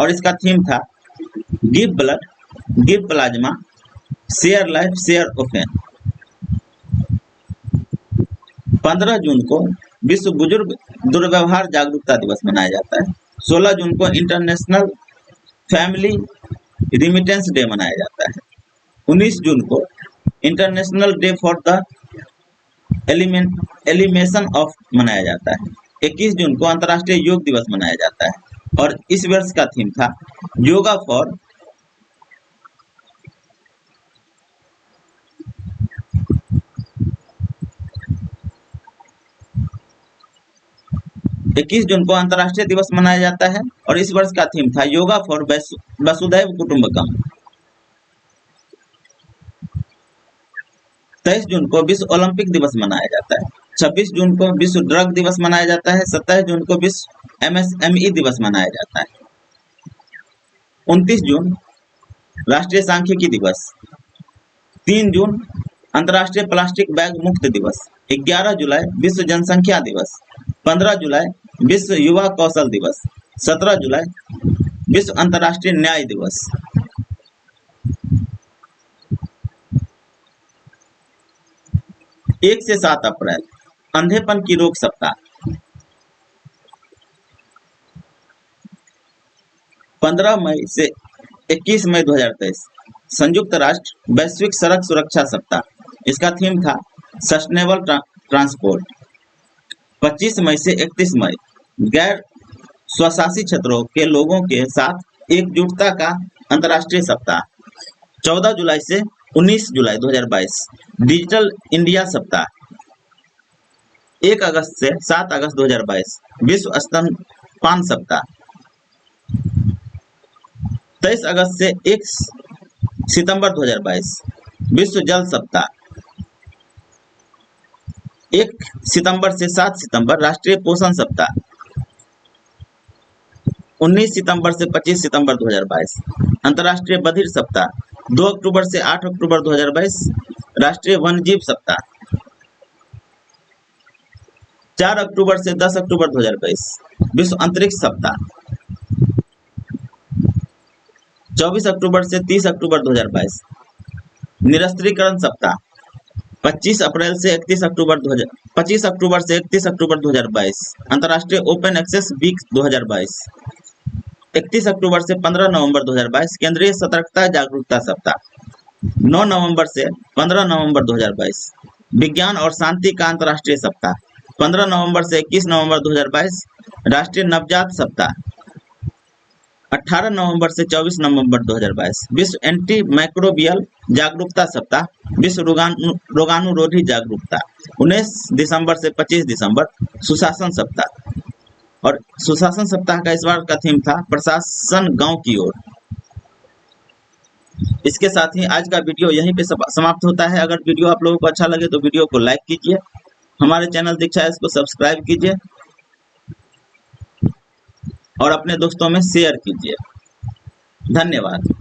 [SPEAKER 1] और इसका थीम था give blood, give plasma, share life, share often. 15 जून को विश्व बुजुर्ग दुर्व्यवहार जागरूकता दिवस मनाया जाता है। 16 जून को इंटरनेशनल फैमिली रिमिटेंस डे मनाया जाता है। 19 जून को international day for the elimination of मनाया जाता है। 21 जून को अंतर्राष्ट्रीय योग दिवस मनाया जाता है और इस वर्ष का थीम था योगा फॉर 21 जून को अंतर्राष्ट्रीय दिवस मनाया जाता है और इस वर्ष का थीम था योगा फॉर वसुधैव कुटुंबकम। 23 जून को विश्व ओलंपिक दिवस मनाया जाता है। 26 जून को विश्व ड्रग दिवस मनाया जाता है। 27 जून को विश्व MSME दिवस मनाया जाता है। 29 जून राष्ट्रीय सांख्यिकी दिवस। 3 जून अंतर्राष्ट्रीय प्लास्टिक बैग मुक्त दिवस। 11 जुलाई विश्व जनसंख्या दिवस। 15 जुलाई विश्व युवा कौशल दिवस। 17 जुलाई विश्व अंतर्राष्ट्रीय न्याय दिवस। एक से 7 अप्रैल अंधेपन की रोक सप्ताह। 15 मई से 21 मई 2023 संयुक्त राष्ट्र वैश्विक सड़क सुरक्षा सप्ताह। इसका थीम था सस्टेनेबल ट्रांसपोर्ट। 25 मई से 31 मई गैर स्वशासी क्षेत्रों के लोगों के साथ एकजुटता का अंतर्राष्ट्रीय सप्ताह। 14 जुलाई से 19 जुलाई 2022 डिजिटल इंडिया सप्ताह। 1 अगस्त से 7 अगस्त 2022 विश्व स्तनपान सप्ताह। 23 अगस्त से 1 सितंबर 2022 विश्व जल सप्ताह। 1 सितंबर से 7 सितंबर राष्ट्रीय पोषण सप्ताह। 19 सितंबर से 25 सितंबर 2022 अंतर्राष्ट्रीय बधिर सप्ताह। 2 अक्टूबर से 8 अक्टूबर 2022 राष्ट्रीय वन्यजीव सप्ताह। 4 अक्टूबर से 10 अक्टूबर 2022 विश्व अंतरिक्ष सप्ताह। 24 अक्टूबर से 30 अक्टूबर 2022 निरस्त्रीकरण सप्ताह। 25 अप्रैल से 31 अक्टूबर 2022 अंतर्राष्ट्रीय ओपन एक्सेस वीक 2022। 31 अक्टूबर से 15 नवंबर 2022 केंद्रीय सतर्कता जागरूकता सप्ताह। 9 नवंबर से 15 नवंबर 2022 विज्ञान और शांति का अंतर्राष्ट्रीय सप्ताह। 15 नवंबर से 21 नवंबर 2022 राष्ट्रीय नवजात सप्ताह। 18 नवंबर से 24 नवंबर 2022 विश्व एंटी माइक्रोबियल जागरूकता सप्ताह। विश्व रोगाणुरोधी जागरूकता। 19 दिसंबर से 25 दिसंबर सुशासन सप्ताह। और सुशासन सप्ताह का इस बार का थीम था प्रशासन गांव की ओर। इसके साथ ही आज का वीडियो यहीं पे समाप्त होता है। अगर वीडियो आप लोगों को अच्छा लगे तो वीडियो को लाइक कीजिए, हमारे चैनल दीक्षा इसको सब्सक्राइब कीजिए और अपने दोस्तों में शेयर कीजिए। धन्यवाद।